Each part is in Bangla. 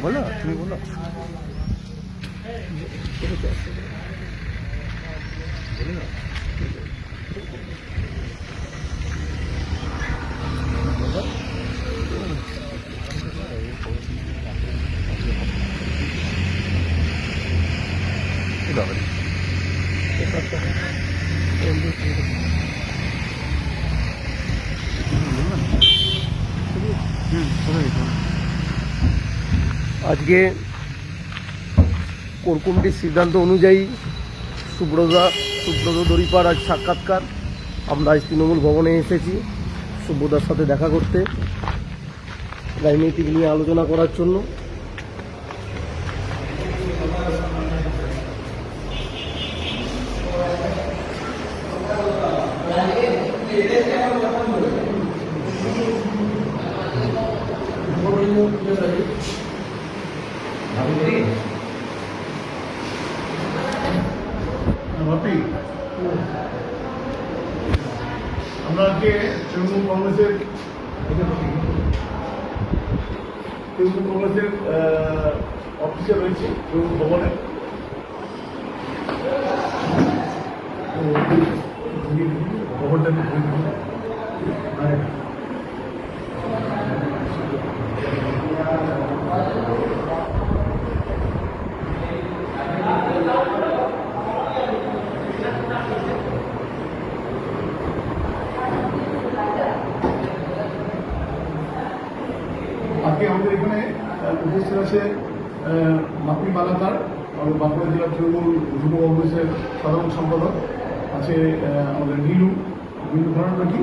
बोलो তুমি बोलो আজকে কোর কমিটির সিদ্ধান্ত অনুযায়ী সুব্রত দড়িপাড় আজ সাক্ষাৎকার। আমরা আজ তৃণমূল ভবনে এসেছি সুব্রতার সাথে দেখা করতে, রাজনৈতিক নিয়ে আলোচনা করার জন্য। আমরা আজকে তৃণমূল কংগ্রেসের অফিসে রয়েছি তৃণমূল ভবনে। ভবনটা আজকে আমাদের এখানে উপস্থিত আছে মাপি মালাকার, আমাদের বাঁকুড়া জেলা তৃণমূল যুব কংগ্রেসের সাধারণ সম্পাদক আছে, আমাদের নীলু ঘটনা কি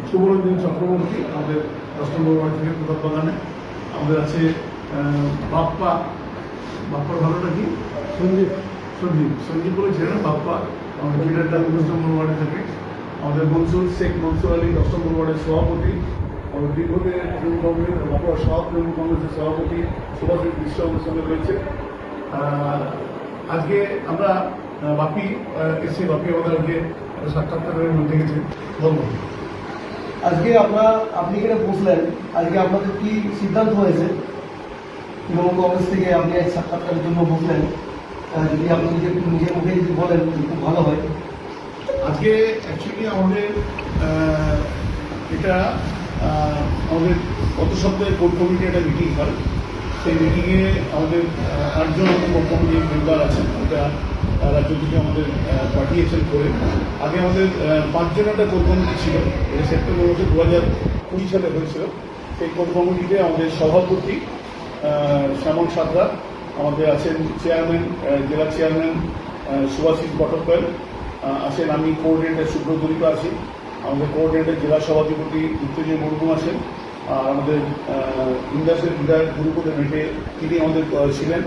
শুভরঞ্জন চক্রবর্তী আমাদের 10 নম্বর ওয়ার্ড থেকে প্রতাপ বাগানে। আমাদের আছে বাপ্পার ঘটনা কি সঞ্জীব বলে ছিলেন বাপ্পা, আমাদের লিডারটা 19 নম্বর ওয়ার্ডে থাকে। আমাদের শেখ মনসুর আলী 10 নম্বর ওয়ার্ডের সভাপতি, আমাদের দীর্ঘদিনের তৃণমূল কংগ্রেস বাঁকুড়া তৃণমূল কংগ্রেসের সভাপতি সুভাষিস বিশ্ব আমাদের সঙ্গে রয়েছে। আজকে আমরা বাপি আমাদের আজকে সাক্ষাৎকারের মধ্যে গেছে বলবো। আজকে আপনি এখানে বসলেন, আজকে আপনাদের কি সিদ্ধান্ত হয়েছে তৃণমূল কংগ্রেস থেকে? আপনি এক সাক্ষাৎকারের জন্য বসলেন, যদি আপনি নিজের মুখে যদি বলেন খুব ভালো হয়। আজকে অ্যাকচুয়ালি আমাদের এটা আমাদের গত সপ্তাহে কোর কমিটি একটা মিটিং হয়। সেই মিটিংয়ে আমাদের 8 জন কোর কমিটির মেম্বার আছেন, এটা রাজ্য থেকে আমাদের পাঠিয়েছেন করে। আগে আমাদের 5 জন একটা কোর কমিটি ছিল, এটা সেপ্টেম্বর মাসে 2020 সালে হয়েছিল। সেই কোর কমিটিতে আমাদের সভাপতি শ্যামল সাঁতরা, আমাদের আছেন চেয়ারম্যান, জেলা চেয়ারম্যান সুভাষিস বট্টোপাধ্যায় আছেন, আমি কোঅর্ডিনেটর সুব্রত দড়িপাড় আছি, আমাদের কোঅর্ডিনেটর জেলা সভাধিপতি উত্তেজয় মুর্মু আছেন, আর আমাদের ইন্দাসের বিধায়ক গুরুপদ মেটে তিনি আমাদের ছিলেন।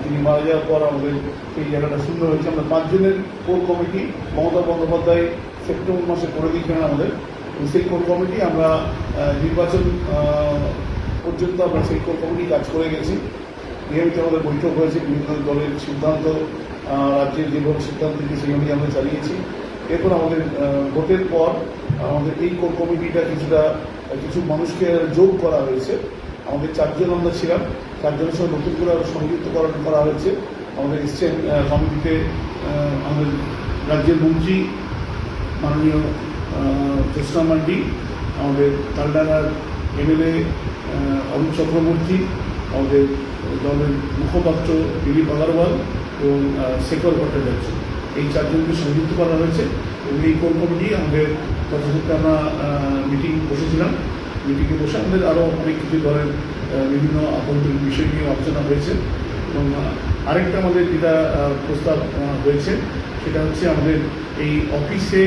তিনি মারা যাওয়ার পর আমাদের সেই জায়গাটা সুন্দর হয়েছে। আমরা 5 জনের core committee Mamata Bandyopadhyay September মাসে করে দিয়েছিলেন আমাদের। সেই কোর কমিটি আমরা নির্বাচন পর্যন্ত আমরা সেই কোর কমিটি কাজ করে গেছি। নিয়মিত আমাদের বৈঠক হয়েছে, বিভিন্ন দলের সিদ্ধান্ত, রাজ্যের যেভাবে সিদ্ধান্ত দিয়েছে সেই অনুযায়ী আমরা চালিয়েছি। এরপর আমাদের ভোটের পর আমাদের এই কোর কমিটিটা কিছু মানুষকে যোগ করা হয়েছে। আমাদের 4 জন আমরা ছিলাম, 4 জনের সঙ্গে নতুন করে আরও সংযুক্তকরণ করা হয়েছে। আমাদের এসছেন কমিটিতে আমাদের রাজ্যের মন্ত্রী মাননীয় জ্যোৎস্না মান্ডি, আমাদের তালডাঙ্গার MLA অরুণ চক্রবর্তী, আমাদের দলের মুখপাত্র দিলীপ আগরওয়াল এবং শেখর ভট্টাচার্য, এই 4 জনকে সংযুক্ত করা হয়েছে। এবং এই কোর কমিটি আমাদের গত সপ্তাহে আমরা মিটিং বসেছিলাম। মিটিংয়ে বসে আমাদের আরও অনেক কিছু দলের বিভিন্ন আভ্যন্তরীণ বিষয় নিয়ে আলোচনা হয়েছে। এবং আরেকটা আমাদের যেটা প্রস্তাব হয়েছে সেটা হচ্ছে আমাদের এই অফিসে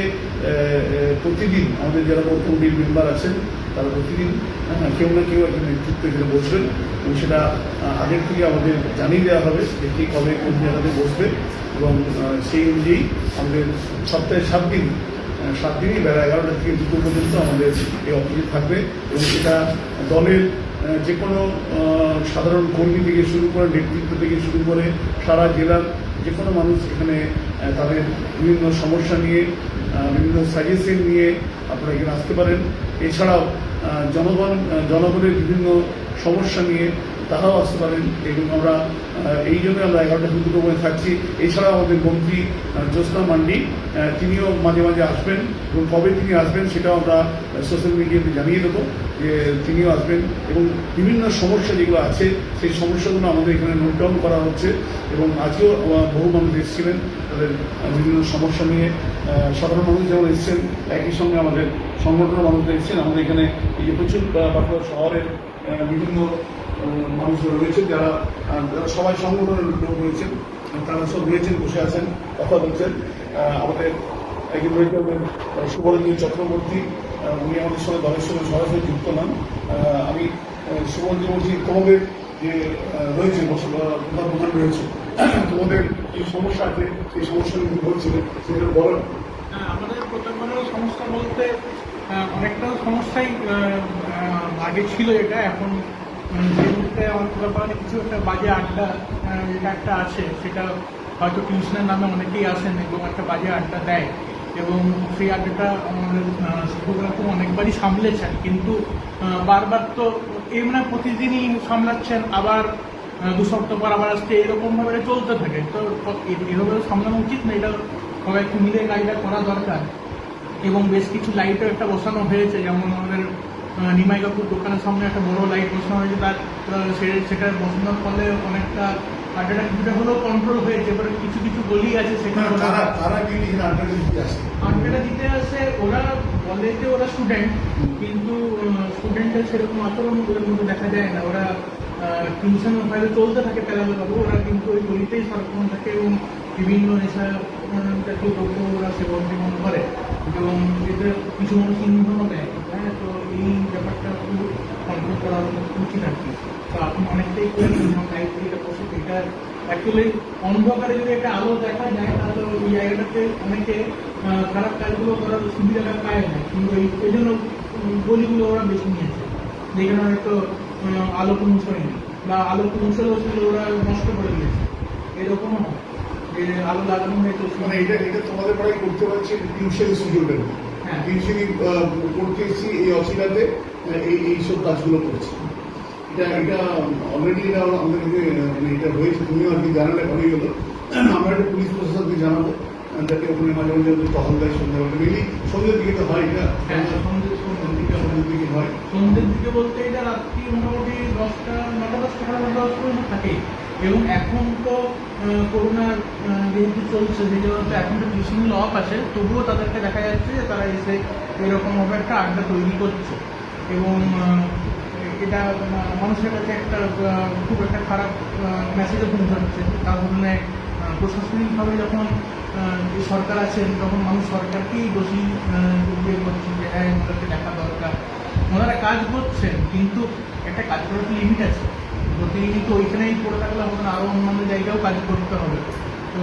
প্রতিদিন আমাদের যারা কোর কমিটির মেম্বার আছেন তারা প্রতিদিন কেউ না কেউ একটা নেতৃত্ব এখানে বসবেন, এবং সেটা আগের থেকে আমাদের জানিয়ে দেওয়া হবে যে ঠিক কবে কোন জায়গাতে বসবে। এবং সেই অনুযায়ী আমাদের সপ্তাহে 7 দিনই বেলা 11টা থেকে 2টো পর্যন্ত আমাদের এই অফিসে থাকবে। এবং সেটা দলের যে কোনো সাধারণ কর্মী থেকে শুরু করে, নেতৃত্ব থেকে শুরু করে সারা জেলার যে কোনো মানুষ এখানে তাদের বিভিন্ন সমস্যা নিয়ে, বিভিন্ন সাজেশন নিয়ে আপনারা এখানে আসতে পারেন। এছাড়াও জনগণের বিভিন্ন সমস্যা নিয়ে তারাও আসতে পারেন। এবং আমরা এই জন্য আমরা 11টা থেকে 2টো পর্যন্ত থাকছি। এছাড়াও আমাদের মন্ত্রী জ্যোৎস্না মান্ডি তিনিও মাঝে মাঝে আসবেন, এবং কবে তিনি আসবেন সেটাও আমরা সোশ্যাল মিডিয়াতে জানিয়ে দেবো যে তিনিও আসবেন। এবং বিভিন্ন সমস্যা যেগুলো আছে সেই সমস্যাগুলো আমাদের এখানে নোট ডাউন করা হচ্ছে, এবং আজকেও বহু মানুষ এসেছিলেন তাদের বিভিন্ন সমস্যা নিয়ে। সাধারণ মানুষ যেমন এসেছেন, একই সঙ্গে আমাদের সংগঠনের মানুষরা এসেছেন। আমাদের এখানে এই যে প্রচুর বাঁকুড়া শহরের বিভিন্ন মানুষ রয়েছেন, যারা সবাই সংগঠনের লোক রয়েছেন, তারা সব রয়েছেন, বসে আছেন, কথা বলছেন। আমাদের একজন রয়েছেন শুভরঞ্জন চক্রবর্তী, উনি আমাদের সঙ্গে দলের সঙ্গে সরাসরি যুক্ত নন। আমি শুভরঞ্জন বলছি, তোমাদের যে রয়েছে প্রধান রয়েছে, তোমাদের যে সমস্যা আছে সেই সমস্যা নিয়ে বলছিলেন, সেটা বলেন। আমাদের প্রত্যেকবারের সমস্যা বলতে অনেকটা সমস্যাই আগে ছিল, এটা এখন যে মুহূর্তে আমার ব্যাপারে কিছু একটা বাজে আড্ডা যেটা একটা আছে, সেটা হয়তো টিউশনের নামে অনেকেই আসেন এবং একটা বাজে আড্ডা দেয়, এবং সেই আড্ডাটা আমাদের শিক্ষকরা অনেকবারই সামলেছেন, কিন্তু বারবার তো এমনি প্রতিদিনই সামলাচ্ছেন, আবার 2 সপ্তাহ পর আবার আসছে, এরকমভাবে চলতে থাকে। তো এভাবে সামলানো উচিত না, এটা সবাইকে মিলে কাজটা করা দরকার। এবং বেশ কিছু লাইটও একটা বসানো হয়েছে, যেমন আমাদের নিমাই কাকুর দোকানের সামনে একটা বড় লাইট বসানো হয়েছে, তার সেটা বসানোর ফলে অনেকটা আড্ডাটা কিছুটা হলেও কন্ট্রোল হয়েছে। এবারে কিছু কিছু গলি আছে সেখানে আড্ডাটা দিতে আসে, ওরা বলে যে ওরা স্টুডেন্ট, কিন্তু স্টুডেন্টের সেরকম আচরণ ওদের মধ্যে দেখা যায় না। ওরা টিউশনের বাইরে চলতে থাকে পেলাবেলাবো, ওরা কিন্তু ওই গলিতেই সারাক্ষণ থাকে এবং বিভিন্ন নেশা জাতীয় দ্রব্য ওরা সেবন টেবন করে, এবং এদের কিছু মানুষ ইন্ধনও দেয়। হ্যাঁ, তো এই ব্যাপারটা খুব কন্ট্রোল করা উচিত আর কি। তো আপনি অনেকটাই এটা বসে, এটা অ্যাকচুয়ালি অন্ধকারে যদি একটা আলো দেখা যায়, তাহলে ওই জায়গাটাতে অনেকে খারাপ কাজগুলো করার সুবিধাটা পায় না, কিন্তু এই জন্য গলিগুলো ওরা বেছে নিয়েছে, যেখানে হয়তো আলো পৌঁছয়নি বা আলো পৌঁছলেও সেগুলো ওরা নষ্ট করে দিয়েছে, এরকমও হয় যে আলো লাগানো হয়েছে। মানে এটা তোমাদের পাড়ায় করতে পারছি টিউশন স্টুডেন্ট, হ্যাঁ, টিউশনই করতে এসেছি এই অসিলাতে এইসব কাজগুলো করছি। এটা অলরেডি এটা আমাদেরকে মানে এটা হয়েছে, তুমিও আর কি জানালে ভালোই হলো। আমরা একটা পুলিশ প্রশাসনকে জানাবো, যাতে ওখানে মাঝে মাঝে টহল দেয় সন্ধ্যাবেলা, মেনলি সন্ধ্যের দিকে তো হয়। এটা সন্ধ্যের দিকে হয়, সন্ধ্যের দিকে বলতে এটা রাত্রি মোটামুটি 10টা 9টা 10টা সাড়ে 9টা পর্যন্ত থাকে। এবং এখন তো করোনার যেহেতু চলছে, সেই জন্য তো এখন তো টিউশনগুলো অফ আছে, তবুও তাদেরকে দেখা যাচ্ছে যে তারা এসে এরকমভাবে একটা আড্ডা তৈরি করছে, এবং এটা মানুষের কাছে একটা খুব একটা খারাপ মেসেজও পৌঁছাচ্ছে। তার জন্য প্রশাসনিকভাবে যখন সরকার আছেন, তখন মানুষ সরকারকেই দোষী ইয়ে করছেন যে হ্যাঁ ওদেরকে দেখা দরকার। ওনারা কাজ করছেন, কিন্তু একটা কাজ করার লিমিট আছে। প্রতিদিনই তো ওইখানেই পড়ে থাকলে আমাদের আরও অন্যান্য জায়গায়ও কাজ করতে হবে। তো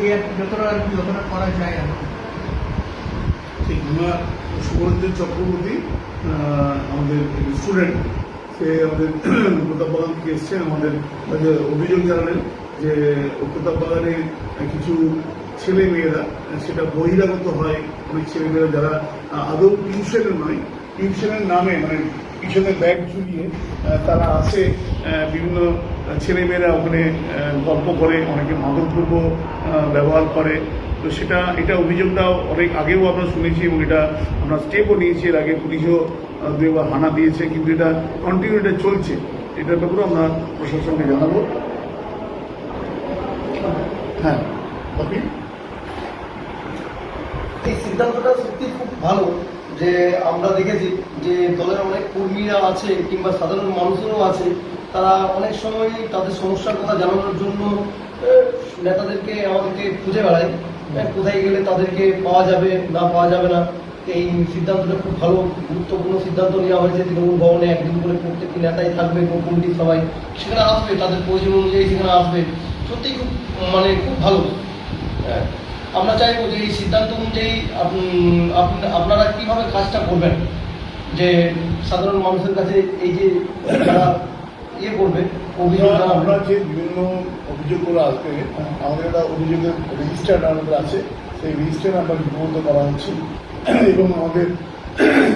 এই যতটা আর কি যতটা করা যায় আর কি। ঠিক, আমরা সুবরঞ্জন চক্রবর্তী আমাদের স্টুডেন্ট, সে আমাদের প্রতাপবাগান থেকে এসছেন। আমাদের অভিযোগ জানালেন যে প্রতাপবাগানে কিছু ছেলে মেয়েরা, সেটা বহিরাগত হয়, অনেক ছেলে মেয়েরা যারা আদৌ টিউশনের নয়, টিউশনের নামে মানে পিছনে ব্যাগ ঝুলিয়ে তারা আসে, বিভিন্ন ছেলে মেয়েরা ওখানে গল্প করে, অনেকে মাদকদ্রব্য ব্যবহার করে। তো এটা অভিযোগটাও অনেক আগেও আমরা শুনেছি, এবং এটা আমরা স্টেপও নিয়েছি। এর আগে পুলিশও দুবার হানা দিয়েছে, কিন্তু এটা কন্টিনিউ এটা চলছে। এটার ব্যাপারে আমরা প্রশাসনকে জানাবো। হ্যাঁ, বাকি এই সিদ্ধান্তটা সত্যি খুব ভালো, যে আমরা দেখেছি যে দলের অনেক কর্মীরা আছে কিংবা সাধারণ মানুষেরও আছে, তারা অনেক সময় তাদের সমস্যার কথা জানানোর জন্য নেতাদেরকে আমাদেরকে খুঁজে বেড়ায়, কোথায় গেলে তাদেরকে পাওয়া যাবে না পাওয়া যাবে না। এই সিদ্ধান্তটা খুব ভালো, গুরুত্বপূর্ণ সিদ্ধান্ত নেওয়া হয়েছে। তৃণমূল ভবনে একদিন করে প্রত্যেকটি নেতাই থাকবে, কমিটির সবাই সেখানে আসবে, তাদের প্রয়োজন অনুযায়ী সেখানে আসবে। সত্যি খুব মানে খুব ভালো। আমরা চাইবো যে এই সিদ্ধান্ত অনুযায়ী আপনারা কিভাবে কাজটা করবেন, যে সাধারণ মানুষের কাছে এই যে যারা ইয়ে করবে অভিযোগ, আমরা যে বিভিন্ন অভিযোগগুলো আসবে, আমাদের একটা অভিযোগের রেজিস্টার নাম্বার আছে, সেই রেজিস্টার নাম্বার লিপিবদ্ধ করা হচ্ছে, এবং আমাদের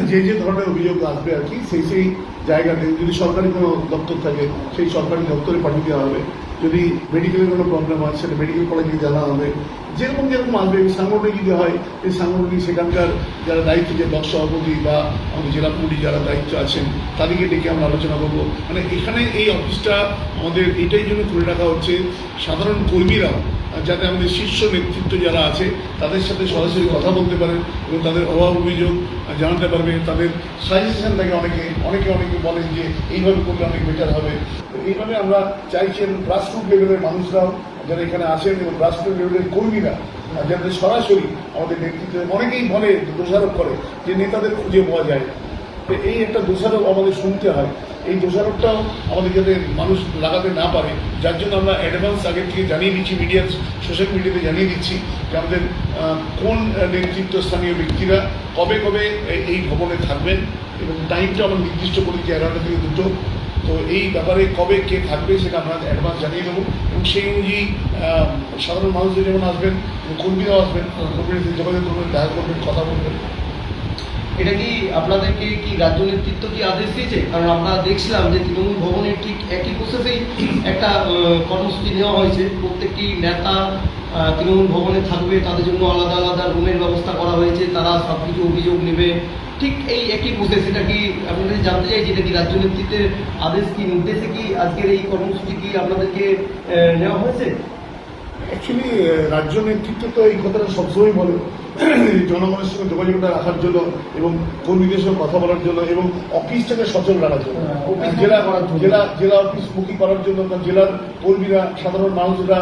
যে যে ধরনের অভিযোগ আসবে আর কি সেই সেই জায়গাতে যদি সরকারি কোনো দপ্তর থাকে সেই সরকারি দপ্তরে পাঠিয়ে দেওয়া হবে। যদি মেডিকেলের কোনো প্রবলেম হয় সেটা মেডিকেল কলেজে জানা হবে। যেরকম যেরকম আসবে সাংগঠনিক যদি হয় এই সাংগঠনিক সেখানকার যারা দায়িত্ব, যে ব্লক সভাপতি বা আমাদের জেলা কমিটি যারা দায়িত্ব আছেন তাদেরকে ডেকে আমরা আলোচনা করবো। মানে এখানে এই অফিসটা আমাদের এটাই জন্য খুলে রাখা হচ্ছে, সাধারণ কর্মীরাও যাতে আমাদের শীর্ষ নেতৃত্ব যারা আছে তাদের সাথে সরাসরি কথা বলতে পারে এবং তাদের অভাব অভিযোগ জানাতে পারবে, তাদের সাজেশন থাকে। অনেকে বলেন যে এইভাবে করলে অনেক বেটার হবে। তো এইভাবে আমরা চাইছেন গ্রাসরুট লেভেলের মানুষরাও যারা এখানে আছেন এবং গ্রাসরুট লেভেলের কর্মীরা যাতে সরাসরি আমাদের নেতৃত্বে, অনেকেই বলে দোষারোপ করে যে নেতাদের খুঁজে পাওয়া যায়। তো এই একটা দোষারোপ আমাদের শুনতে হয়, এই দোষারোপটাও আমাদের যাতে মানুষ লাগাতে না পারে, যার জন্য আমরা অ্যাডভান্স আগের থেকে জানিয়ে দিচ্ছি, সোশ্যাল মিডিয়াতে জানিয়ে দিচ্ছি যে আমাদের কোন নেতৃত্ব স্থানীয় ব্যক্তিরা কবে কবে এই ভবনে থাকবেন এবং টাইমটা আমরা নির্দিষ্ট করি যে 11টা থেকে 2টো। তো এই ব্যাপারে কবে কে থাকবে সেটা আমরা অ্যাডভান্স জানিয়ে দেবো এবং সেই অনুযায়ী সাধারণ মানুষদের যেমন আসবেন, কর্মীরাও আসবেন, কর্মীদের যোগাযোগ করবেন, দেখা করবেন, কথা বলবেন। এটা কি আপনাদেরকে কি রাজ্য নেতৃত্ব কি আদেশ দিয়েছে? কারণ আমরা দেখছিলাম যে তৃণমূল ভবনের ঠিক একই প্রসেসেই একটা কর্মসূচি নেওয়া হয়েছে। প্রত্যেকটি নেতা তৃণমূল ভবনে থাকবে, তাদের জন্য আলাদা আলাদা রুমের ব্যবস্থা করা হয়েছে, তারা সব কিছু অভিযোগ নেবে। ঠিক এই একই প্রসেস। এটা কি আপনাদের জানতে চাই যেটা কি রাজ্য নেতৃত্বের আদেশ কি নির্দেশে কি আজকের এই কর্মসূচি কি আপনাদেরকে নেওয়া হয়েছে? অ্যাকচুয়ালি রাজ্য নেতৃত্ব তো এই কথাটা সবসময় বলে জনগণের সঙ্গে যোগাযোগটা রাখার জন্য এবং কর্মীদের সঙ্গে কথা বলার জন্য এবং অফিসটাকে সচল রাখার জন্য, জেলা অফিস মুখী করার জন্য, জেলার কর্মীরা, সাধারণ মানুষরা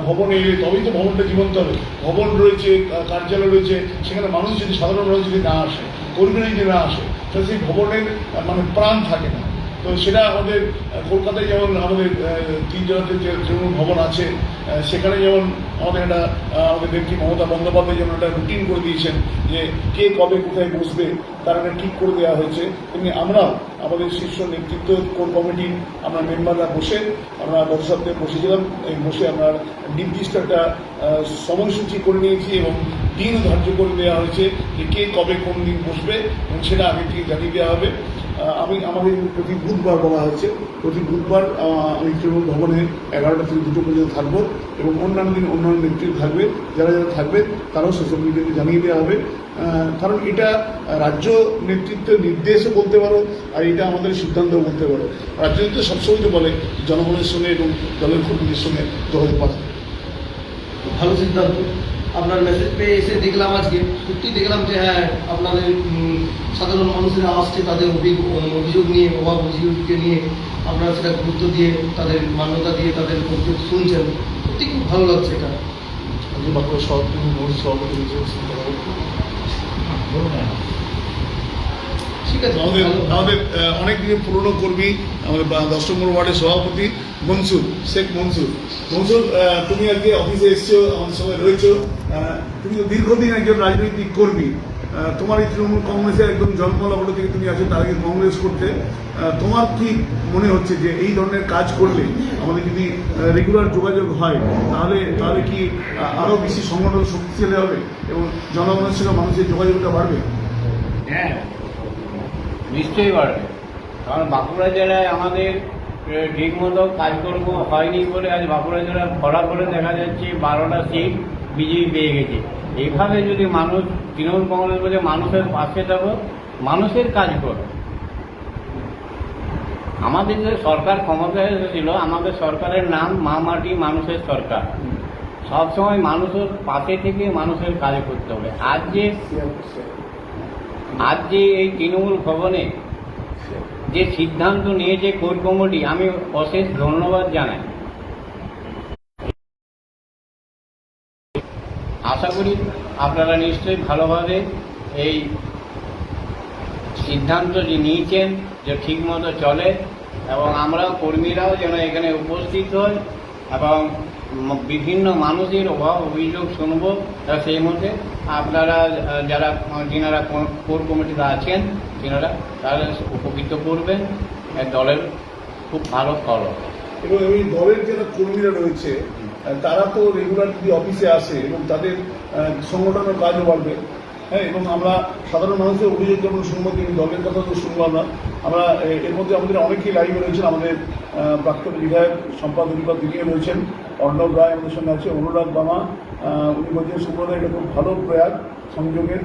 ভবনে এলে তবেই তো ভবনটা জীবন্ত হবে। ভবন রয়েছে, কার্যালয় রয়েছে, সেখানে মানুষ যদি, সাধারণ মানুষ যদি না আসে, কর্মীরা যদি না আসে, তাহলে সেই ভবনের মানে প্রাণ থাকে না। তো সেটা আমাদের কলকাতায় যেমন আমাদের 3 জেলাতে যে তৃণমূল ভবন আছে, সেখানে যেমন আমাদের নেত্রী মমতা বন্দ্যোপাধ্যায় যেমন একটা রুটিন করে দিয়েছেন যে কে কবে কোথায় বসবে তার একটা ঠিক করে দেওয়া হয়েছে। তেমনি আমরাও আমাদের শীর্ষ নেতৃত্ব কোর কমিটির আমরা মেম্বাররা বসে আমরা গত সপ্তাহে বসেছিলাম। এই বসে আমরা নির্দিষ্ট একটা সময়সূচি করে নিয়েছি এবং দিনও ধার্য করে দেওয়া হয়েছে যে কে কবে কোন দিন বসবে এবং সেটা আগে থেকে জানিয়ে দেওয়া হবে। আমাদের প্রতি বুধবার বলা হয়েছে, প্রতি বুধবার আমি তৃণমূল ভবনে 11টা থেকে 2টো পর্যন্ত থাকবো এবং অন্যান্য দিন অন্যান্য নেতৃত্ব থাকবে। যারা যারা থাকবে তারাও সোশ্যাল মিডিয়াতে জানিয়ে দেওয়া হবে। কারণ এটা রাজ্য নেতৃত্বের নির্দেশও বলতে পারো আর এটা আমাদের সিদ্ধান্তও বলতে পারো। রাজ্য নেতৃত্ব সবসময় তো বলে জনগণের সঙ্গে এবং দলের কর্মীদের সঙ্গে যোগাযোগ পাঠাতে। ভালো সিদ্ধান্ত। আপনার মেসেজ পেয়ে এসে দেখলাম, আজকে সত্যি দেখলাম যে হ্যাঁ আপনাদের সাধারণ মানুষেরা আসছে তাদের অভিযোগ নিয়ে, অভাব অভিযোগকে নিয়ে আপনারা সেটা গুরুত্ব দিয়ে, তাদের মান্যতা দিয়ে তাদের অভিযোগ শুনছেন। সত্যি খুব ভালো লাগছে এটা। ঠিক আছে। আমাদের অনেক দিনের পুরনো কর্মী, আমাদের 10 নম্বর ওয়ার্ডের সভাপতি শেখ মনসুর, তুমি আজকে অফিসে এসছো, আমাদের সঙ্গে রয়েছো। তুমি তো দীর্ঘদিন একজন রাজনৈতিক কর্মী। তোমার এই তৃণমূল কংগ্রেসের একদম জন্মলগ্ন থেকে তুমি আছো, তার আগে কংগ্রেস করতে। তোমার কি মনে হচ্ছে যে এই ধরনের কাজ করলে আমাদের যদি রেগুলার যোগাযোগ হয় তাহলে কি আরও বেশি সংগঠন শক্তিশালী হবে এবং জনগণের সঙ্গে মানুষের যোগাযোগটা বাড়বে? হ্যাঁ, নিশ্চয়ই বাড়বে। কারণ বাঁকুড়া জেলায় আমাদের ঠিকমতো কাজকর্ম হয়নি বলে আজ বাঁকুড়া জেলা ভরা করে দেখা যাচ্ছে 12টা সিট বিজেপি পেয়ে গেছে। এইভাবে যদি মানুষ তৃণমূল কংগ্রেস বলে মানুষের পাশে থাকো, মানুষের কাজ করো। আমাদের যে সরকার ক্ষমতায় এসেছিল, আমাদের সরকারের নাম মা মাটি মানুষের সরকার। সবসময় মানুষের পাশে থেকে মানুষের কাজ করতে হবে। আজ যে এই তৃণমূল ভবনে যে সিদ্ধান্ত নিয়েছে কোর কমিটি, আমি অশেষ ধন্যবাদ জানাই। আশা করি আপনারা নিশ্চয়ই ভালোভাবে এই সিদ্ধান্ত যে নিয়েছেন যে ঠিকমতো চলে এবং আমরাও কর্মীরাও যেন এখানে উপস্থিত হই এবং বিভিন্ন মানুষের অভাব অভিযোগ শুনব। সেই মধ্যে আপনারা যিনারা কোর কমিটিতে আছেন তিনারা তাহলে উপকৃত করবেন, দলের খুব ভালো ফল। এবং এই দলের যারা কর্মীরা রয়েছে তারা তো রেগুলার যদি অফিসে আসে এবং তাদের সংগঠনের কাজও বাড়বে। হ্যাঁ, এবং আমরা সাধারণ মানুষের অভিযোগ যেমন শুনবো, কিন্তু দলের কথা তো শুনবো আমরা এর মধ্যে আমাদের অনেকেই লাইভে রয়েছেন। আমাদের প্রাক্তন বিধায়ক সম্পাদক দিকে রয়েছেন, অর্ণব রায় আমাদের সঙ্গে আছে, অনুরাগ বামা, উনি বলছেন সুব্রতদা এটা খুব ভালো প্রয়াস সংযোগের।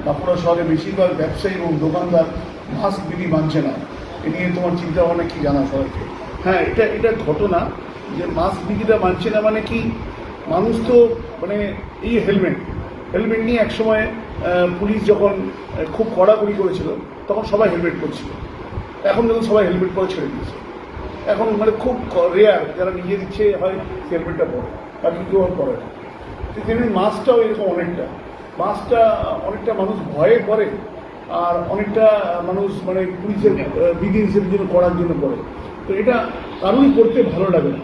বাঁকুড়া শহরে বেশিরভাগ ব্যবসায়ী এবং দোকানদার মাস্ক বিধি মানছে না, এ নিয়ে তোমার চিন্তা ভাবনা কি জানা সবাইকে? হ্যাঁ, এটা ঘটনা যে মাস্ক বিধিটা মানছে না মানে কি, মানুষ তো মানে এই হেলমেট নিয়ে একসময় পুলিশ যখন খুব কড়াকড়ি করেছিল তখন সবাই হেলমেট পরছিল, এখন যখন সবাই হেলমেট পরে ছেড়ে দিয়েছে, এখন মানে খুব রেয়ার যারা নিজের ইচ্ছে হয় হেলমেটটা পরে, বাকি কেউ পরে না। তেমনি মাস্কটাও এরকম মাস্কটা অনেকটা মানুষ ভয়ে পরে, আর অনেকটা মানুষ মানে পুলিশের বিধি নিষেধের জন্য করার জন্য পরে। তো এটা কারোরই করতে ভালো লাগে না,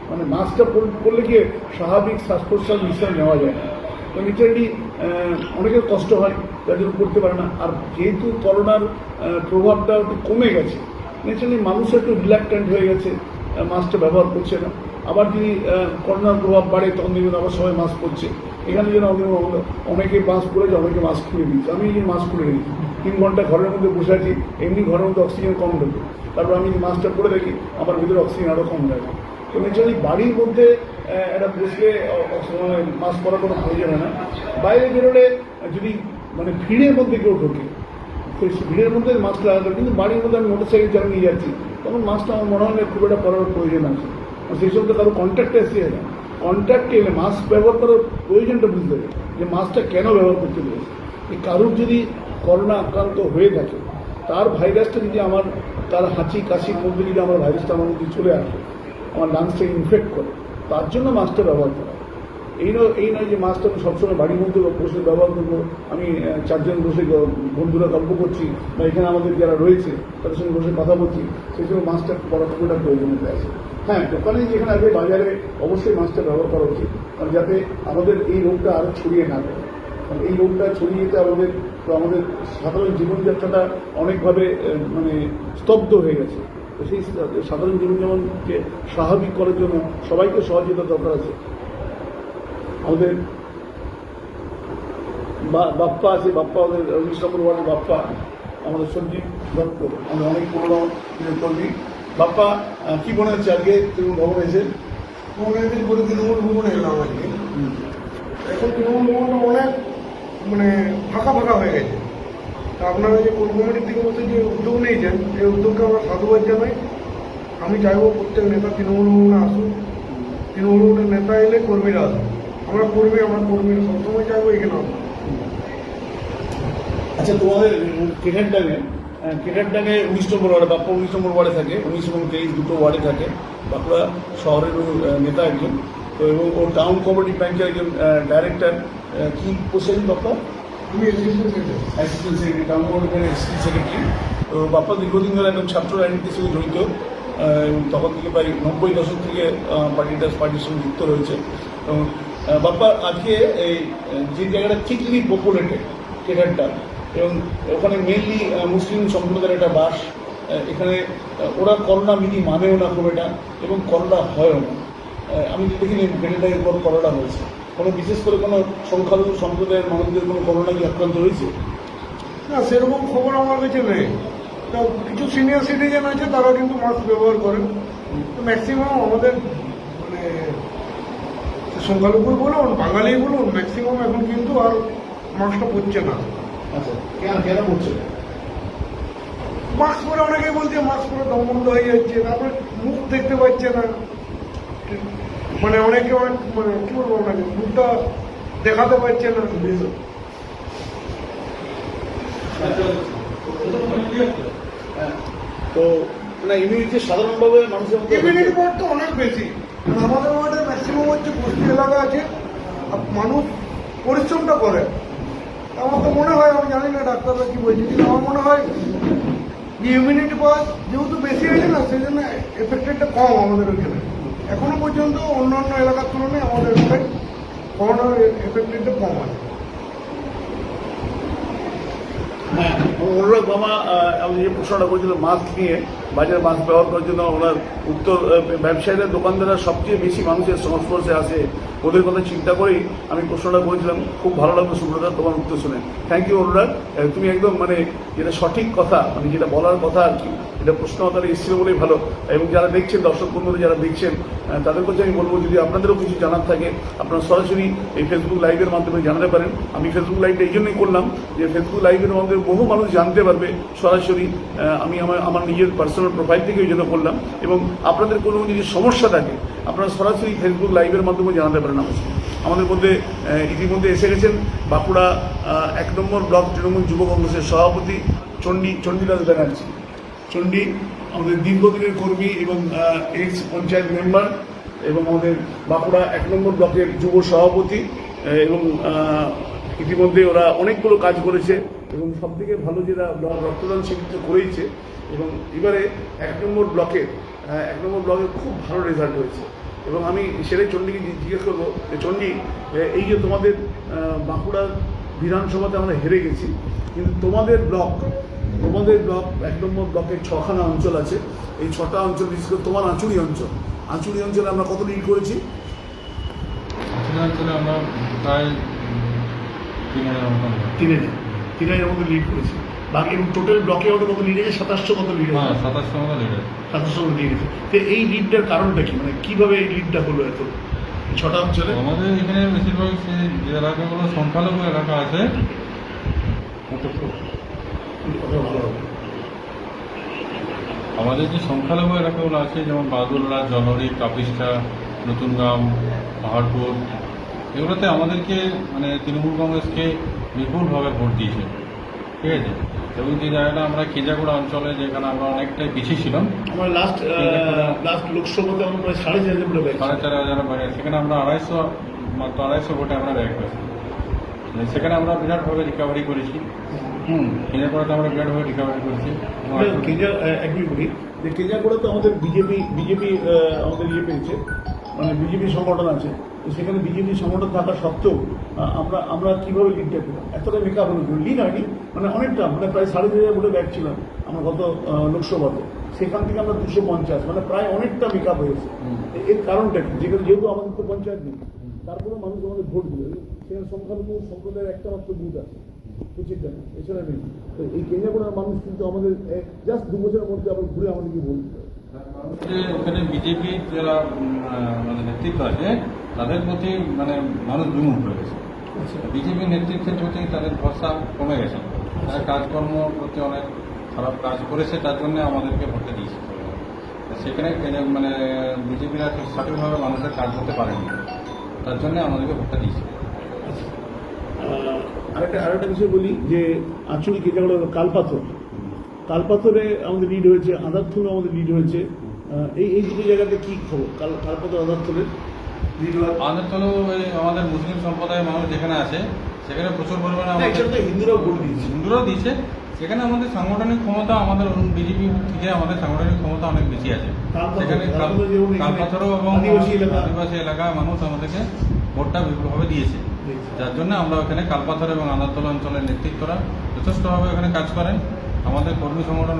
মানে মাস্কটা পরলে গিয়ে স্বাভাবিক শ্বাস প্রশ্বাস নিঃশ্বাস নেওয়া যায় না। তো নিশ্চয়ই অনেকের কষ্ট হয়, যার জন্য করতে পারে না। আর যেহেতু করোনার প্রভাবটা একটু কমে গেছে, নিশ্চয়ই মানুষ একটু রিল্যাক্টেন্ট হয়ে গেছে, মাস্কটা ব্যবহার করছে না। আবার যদি করোনার প্রভাব বাড়ে তখন দেখবেন আবার সবাই মাস্ক পরছে। এখানে যেন অনেকে মাস্ক পরেছে, অনেকে মাস্ক খুলে দিচ্ছে। আমি এই মাস্ক খুলে রেখেছি, 3 ঘন্টা ঘরের মধ্যে বসে আছি, এমনি ঘরের মধ্যে অক্সিজেন কম ঢোকে, তারপর আমি মাস্কটা পরে দেখি আমার ভিতরে অক্সিজেন আরও কম লাগে। তো নিশ্চয়ই বাড়ির মধ্যে একটা বসলে মাস্ক পরার কোনো প্রয়োজন হয় না। বাইরে বেরোলে যদি মানে ভিড়ের মধ্যে কেউ ঢোকে, তো ভিড়ের মধ্যে মাস্ক লাগাতে, কিন্তু বাড়ির মধ্যে আমি মোটরসাইকেল চালিয়ে নিয়ে যাচ্ছি, তখন মাস্কটা আমার মনে হয় না খুব একটা পরার প্রয়োজন আছে। সেই সব তো কারো কন্ট্যাক্টে এসে না, কন্ট্যাক্টে এলে মাস্ক ব্যবহার করার প্রয়োজনটা বুঝতে হবে যে মাস্কটা কেন ব্যবহার করতে পেরেছে। এই কারোর যদি করোনা আক্রান্ত হয়ে থাকে, তার ভাইরাসটা যদি তার হাঁচি কাশির মধ্যে যদি আমার ভাইরাসটা আমার মধ্যে চলে আসে, আমার লাংসটা ইনফেক্ট করে, তার জন্য মাস্কটা ব্যবহার করা। এই নয় যে মাস্কটা আমি সবসময় বাড়ির মধ্যে বসে ব্যবহার করবো, আমি 4 জন বসে বন্ধুরা গল্প করছি বা এখানে আমাদের যারা রয়েছে তাদের সঙ্গে বসে কথা বলছি, সেই সময় মাস্কটা পরা খুবটা প্রয়োজনীয়তা আছে। হ্যাঁ, দোকানে যেখানে আছে বাজারে অবশ্যই মাস্কটা ব্যবহার করা উচিত, কারণ যাতে আমাদের এই রোগটা আরও ছড়িয়ে না পড়ে। কারণ এই রোগটা ছড়িয়ে যেতে আমাদের সাধারণ জীবনযাত্রাটা অনেকভাবে মানে স্তব্ধ হয়ে গেছে। তো সেই সাধারণ জীবনযাপনকে স্বাভাবিক করার জন্য সবাইকে সহযোগিতা দরকার আছে। আমাদের বাপ্পা আছে, বাপ্পা আমাদের 19 নম্বর ওয়ার্ডের বাপ্পা, আমাদের সঞ্জীব দত্ত, আমাদের অনেক পুরোনো কর্মী। বাপ্পা, কি মনে হচ্ছে আজকে তৃণমূল ভবন এসে? তৃণমূল ভবন এলাম আজকে। এখন তৃণমূল ভবনটা অনেক মানে ফাঁকা হয়ে গেছে। তা আপনারা যে কোর কমিটির থেকে বলতে যে উদ্যোগ নিয়েছেন, এই উদ্যোগকে আমরা সাধুবাদ জানাই। আমি চাইবো প্রত্যেক নেতা তৃণমূল ভবনে আসুন, তৃণমূল ভবনের নেতা এলে কর্মীরা আসুন। আমরা কর্মীরা সবসময় চাইবো এখানে আসুন। আচ্ছা, তোমাদের কেটারডাঙ্গে 19 নম্বর ওয়ার্ডে, বাপ্পা 19 নম্বর ওয়ার্ডে থাকে, 19 এবং 23 দুটো ওয়ার্ডে থাকে। বাঁকুড়া শহরের নেতা একজন, তো এবং ও টাউন কোঅপারেটিভ ব্যাংকের একজন ডাইরেক্টর। কি পোস্ট বাপ্পা? আমি assistant secretary, town cooperative assistant secretary. তো বাপ্পা দীর্ঘদিন ধরে একজন ছাত্র রাজনীতির সঙ্গে জড়িত, এবং তখন থেকে প্রায় 90 দশক থেকে পার্টির সঙ্গে যুক্ত রয়েছে। এবং বাপ্পা, আজকে এই যে জায়গাটা চিকলি পপুলেটেড কেটারটা, এবং ওখানে মেনলি মুসলিম সম্প্রদায়ের একটা বাস, এখানে ওরা করোনা বিধি মানেও না খুব এটা, এবং করোনা হয়ও না। আমি দেখিনি কেটারটার পর করোনা হয়েছে, কোনো বিশেষ করে কোনো সংখ্যালঘু সম্প্রদায়ের মানুষদের কোনো করোনা কি আক্রান্ত হয়েছে? না, সেরকম খবর আমার কাছে নেই। তো কিছু সিনিয়র সিটিজেন আছে, তারা কিন্তু মাস্ক ব্যবহার করেন। তো ম্যাক্সিমাম আমাদের মানে সংখ্যালঘু বলুন, বাঙালি বলুন, ম্যাক্সিমাম এখন কিন্তু আর মাস্কটা পরছে না। আচ্ছা, কেন করছে? মাস্ক পরে অনেকেই বলছে মাস্ক পরে দম বন্ধ হয়ে যাচ্ছে, তারপরে মুখ দেখতে পাচ্ছে না, মানে অনেকে অনেক মানে কি বলবো আপনাকে, মুখটা দেখাতে পারছে না। তো না, ইমিউনিটি সাধারণভাবে মানুষের মধ্যে ইমিউনিটি পাওয়ার তো অনেক বেশি। আমাদের ওয়ার্ডে ম্যাক্সিমাম হচ্ছে বস্তি এলাকা আছে, মানুষ পরিশ্রমটা করে। আমার তো মনে হয়, আমি জানি না ডাক্তাররা কি বলছে, কিন্তু আমার মনে হয় যে ইমিউনিটি পাওয়ার যেহেতু বেশি আছে না, সেই জন্য এফেক্টেডটা কম আমাদের ওইখানে। এখনো পর্যন্ত অন্যান্য এলাকার তুলনায় আমাদের এলাকায় করোনার এফেক্টেডটা কম আছে। হ্যাঁ, অনুরাগ বামা আমি যে প্রশ্নটা করেছিলাম মাস্ক নিয়ে, বাজারে মাস্ক ব্যবহার করার জন্য ওনার উত্তর, ব্যবসায়ীরা দোকানদাররা সবচেয়ে বেশি মানুষের সংস্পর্শে আসে, ওদের কথা চিন্তা করেই আমি প্রশ্নটা করেছিলাম। খুব ভালো লাগলো সুব্রতা তোমার উত্তর শুনে। থ্যাংক ইউ অনুরাগ, তুমি একদম মানে যেটা সঠিক কথা, মানে যেটা বলার কথা আর কি, এটা প্রশ্ন আকারে এসেছিল বলেই ভালো। এবং যারা দেখছেন, দর্শক বন্ধুরা যারা দেখছেন, তাদের কাছে আমি বলবো, যদি আপনাদেরও কিছু জানার থাকে আপনারা সরাসরি এই ফেসবুক লাইভের মাধ্যমে জানাতে পারেন। আমি ফেসবুক লাইভটা এই জন্যই করলাম যে ফেসবুক লাইভের মাধ্যমে বহু মানুষ জানতে পারবে সরাসরি। আমি আমার নিজের পার্সোনাল প্রোফাইল থেকে ওই জন্য করলাম। এবং আপনাদের কোনো যদি সমস্যা থাকে আপনারা সরাসরি ফেসবুক লাইভের মাধ্যমে জানাতে পারেন। আমাদের মধ্যে ইতিমধ্যে এসে গেছেন বাঁকুড়া 1 নম্বর ব্লক তৃণমূল যুব কংগ্রেসের সভাপতি চণ্ডীদাস ব্যানার্জি। চণ্ডী আমাদের দীর্ঘদিনের কর্মী এবং এক্স পঞ্চায়েত মেম্বার এবং আমাদের বাঁকুড়া 1 নম্বর ব্লকের যুব সভাপতি, এবং ইতিমধ্যে ওরা অনেকগুলো কাজ করেছে এবং সবথেকে ভালো যেটা রক্তদান শিবির করেইছে। এবং এবারে 1 নম্বর ব্লকে খুব ভালো রেজাল্ট হয়েছে। এবং আমি সেটাই চণ্ডীকে জিজ্ঞেস করবো যে চণ্ডী, এই যে তোমাদের বাঁকুড়া বিধানসভাতে আমরা হেরে গেছি, কিন্তু তোমাদের ব্লক 1 নম্বর ব্লকের 6খানা অঞ্চল আছে। এই 6টা অঞ্চল, বিশেষ করে তোমার আঁচুড়ি অঞ্চলে আমরা কত লিড করেছি? অঞ্চলে আমরা প্রায় 3,000 মতো লিড করেছি। বাকি এবং টোটাল ব্লকে আমাদের কত লিড আছে? 2700 মতো লিড আছে। 2700 মতো লিড আছে। 2700 মতো লিড আছে। তো এই লিডটার কারণটা কি, মানে কিভাবে এই লিডটা হলো এত 6টা অঞ্চলে? আমাদের এখানে বেশিরভাগ যে এলাকাগুলো সংখ্যালঘু এলাকা আছে, আমাদের যে সংখ্যালঘু এলাকাগুলো আছে, যেমন বাদুল্লা, জলহরি, কাপিস্টা, নতুনগ্রাম, পাহাড়পুর, এগুলোতে আমাদেরকে মানে তৃণমূল কংগ্রেসকে বিপুলভাবে ভোট দিয়েছে, ঠিক আছে। এবং যে জায়গাটা আমরা কেজাগোড়া অঞ্চলে, যেখানে আমরা অনেকটাই পিছিয়ে ছিলাম, আমরা লাস্ট লোকসভাতে আমরা প্রায় 4,500 ভোটে পেয়েছি। 4,500 বাইরে, সেখানে আমরা মাত্র 250 ভোটে আমরা ব্যাক করেছি। সেখানে আমরা বিরাটভাবে রিকভারি করেছি। কেজাগোড়াতে আমরা বিরাটভাবে রিকভারি করেছি। একই বলি যে কেজাগোড়াতে আমাদের বিজেপি আমাদের ইয়ে পেয়েছে, মানে বিজেপি সংগঠন আছে। তো সেখানে বিজেপি সংগঠন থাকা সত্ত্বেও আমরা কীভাবে লিডটা পেলাম? এতটা মেকআপ হলো, লিড হয়নি, মানে অনেকটা, মানে প্রায় 3,500 ভোটে ব্যাক ছিলাম আমরা গত লোকসভাতে। সেখান থেকে আমরা 250, মানে প্রায় অনেকটা মেকআপ হয়েছে। এর কারণটা কি? যেহেতু আমাদের তো পঞ্চায়েত নেই, তারপরেও মানুষ আমাদের ভোট দিল। সেখানে সংখ্যালঘু সম্প্রদায়ের একটা মাত্র বুথ আছে, বুঝছেন, এছাড়া নেই। তো এই কেন্দ্রগুলোর মানুষ কিন্তু আমাদের জাস্ট 2 বছরের মধ্যে আবার ঘুরে আমাদেরকে ভোট দিল। ওখানে বিজেপি যারা মানে নেতৃত্ব আছে, তাদের প্রতি মানে মানুষ বিমুখ হয়ে গেছে। বিজেপি নেতৃত্বের প্রতি তাদের ভরসা কমে গেছে। তারা কাজকর্ম প্রতি অনেক খারাপ কাজ করেছে, তার জন্য আমাদেরকে ভোটটা দিয়েছে। সেখানে মানে বিজেপিরা সঠিকভাবে মানুষের কাজ করতে পারেনি, তার জন্য আমাদেরকে ভোটটা দিয়েছে। আরেকটা বিষয় বলি যে আঁচুড়ি কেজাগড়া কালপাথরে আমাদের লিড হয়েছে, আদারথুলে আমাদের লিড হয়েছে। এই দুটো জায়গাতে কি খবর? কালপাথর আদারথুলের লিড হয়? আদারথলেও আমাদের মুসলিম সম্প্রদায়ের মানুষ যেখানে আছে, সেখানে প্রচুর পরিমাণে হিন্দুরাও ভোট দিয়েছে। হিন্দুরাও দিয়েছে। সেখানে আমাদের সাংগঠনিক ক্ষমতা, আমাদের বিজেপি থেকে আমাদের সাংগঠনিক ক্ষমতা অনেক বেশি আছে। সেখানে কালপাথরও এবং আদিবাসী এলাকার মানুষ আমাদেরকে ভোটটা বিপুলভাবে দিয়েছে, যার জন্য আমরা ওখানে কালপাথর এবং আদারতলা অঞ্চলের নেতৃত্বরা যথেষ্টভাবে ওখানে কাজ করেন। আমাদের কর্মী সংগঠন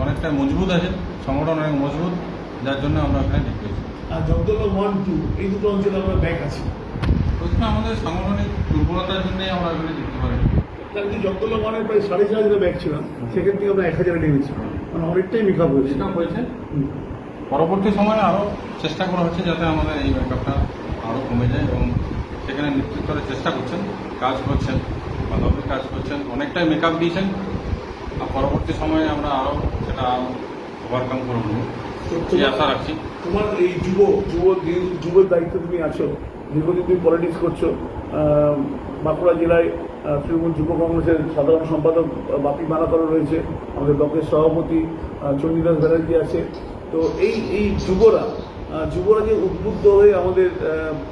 অনেকটা মজবুত আছে, সংগঠন অনেক মজবুত, যার জন্য আমরা ওখানে দেখতে পেয়েছি। আর জগদলপুর 1, 2 এই দুটো অঞ্চলে আমরা ব্যাক আছি। ওইখানে আমাদের সাংগঠনিক দুর্বলতার জন্যই আমরা ওখানে দেখতে পারি। কিন্তু জগদলপুর 1 প্রায় 4,500 ব্যাক ছিলাম, সেখান থেকে আমরা 1,000 নেমেছি, মানে অনেকটাই মেকআপ হয়েছে। পরবর্তী সময়ে আরও চেষ্টা করা হচ্ছে যাতে আমাদের এই ব্যাকআপটা আরও কমে যায়, এবং সেখানে নেতৃত্বের চেষ্টা করছেন, কাজ করছেন, ভালোভাবে কাজ করছেন, অনেকটাই মেকআপ দিয়েছেন। আর পরবর্তী সময়ে আমরা আরও সেটা ওভারকাম করে নেব, এই আশা রাখছি। তোমার এই যুবের দায়িত্বে তুমি আছো, দীর্ঘদিন তুমি পলিটিক্স করছো। বাঁকুড়া জেলায় তৃণমূল যুব কংগ্রেসের সাধারণ সম্পাদক বাপি বানাতর রয়েছে, আমাদের ব্লকের সভাপতি চণ্ডীদাস ব্যানার্জি আছে। তো এই যুবরা যে উদ্বুদ্ধ হয়ে আমাদের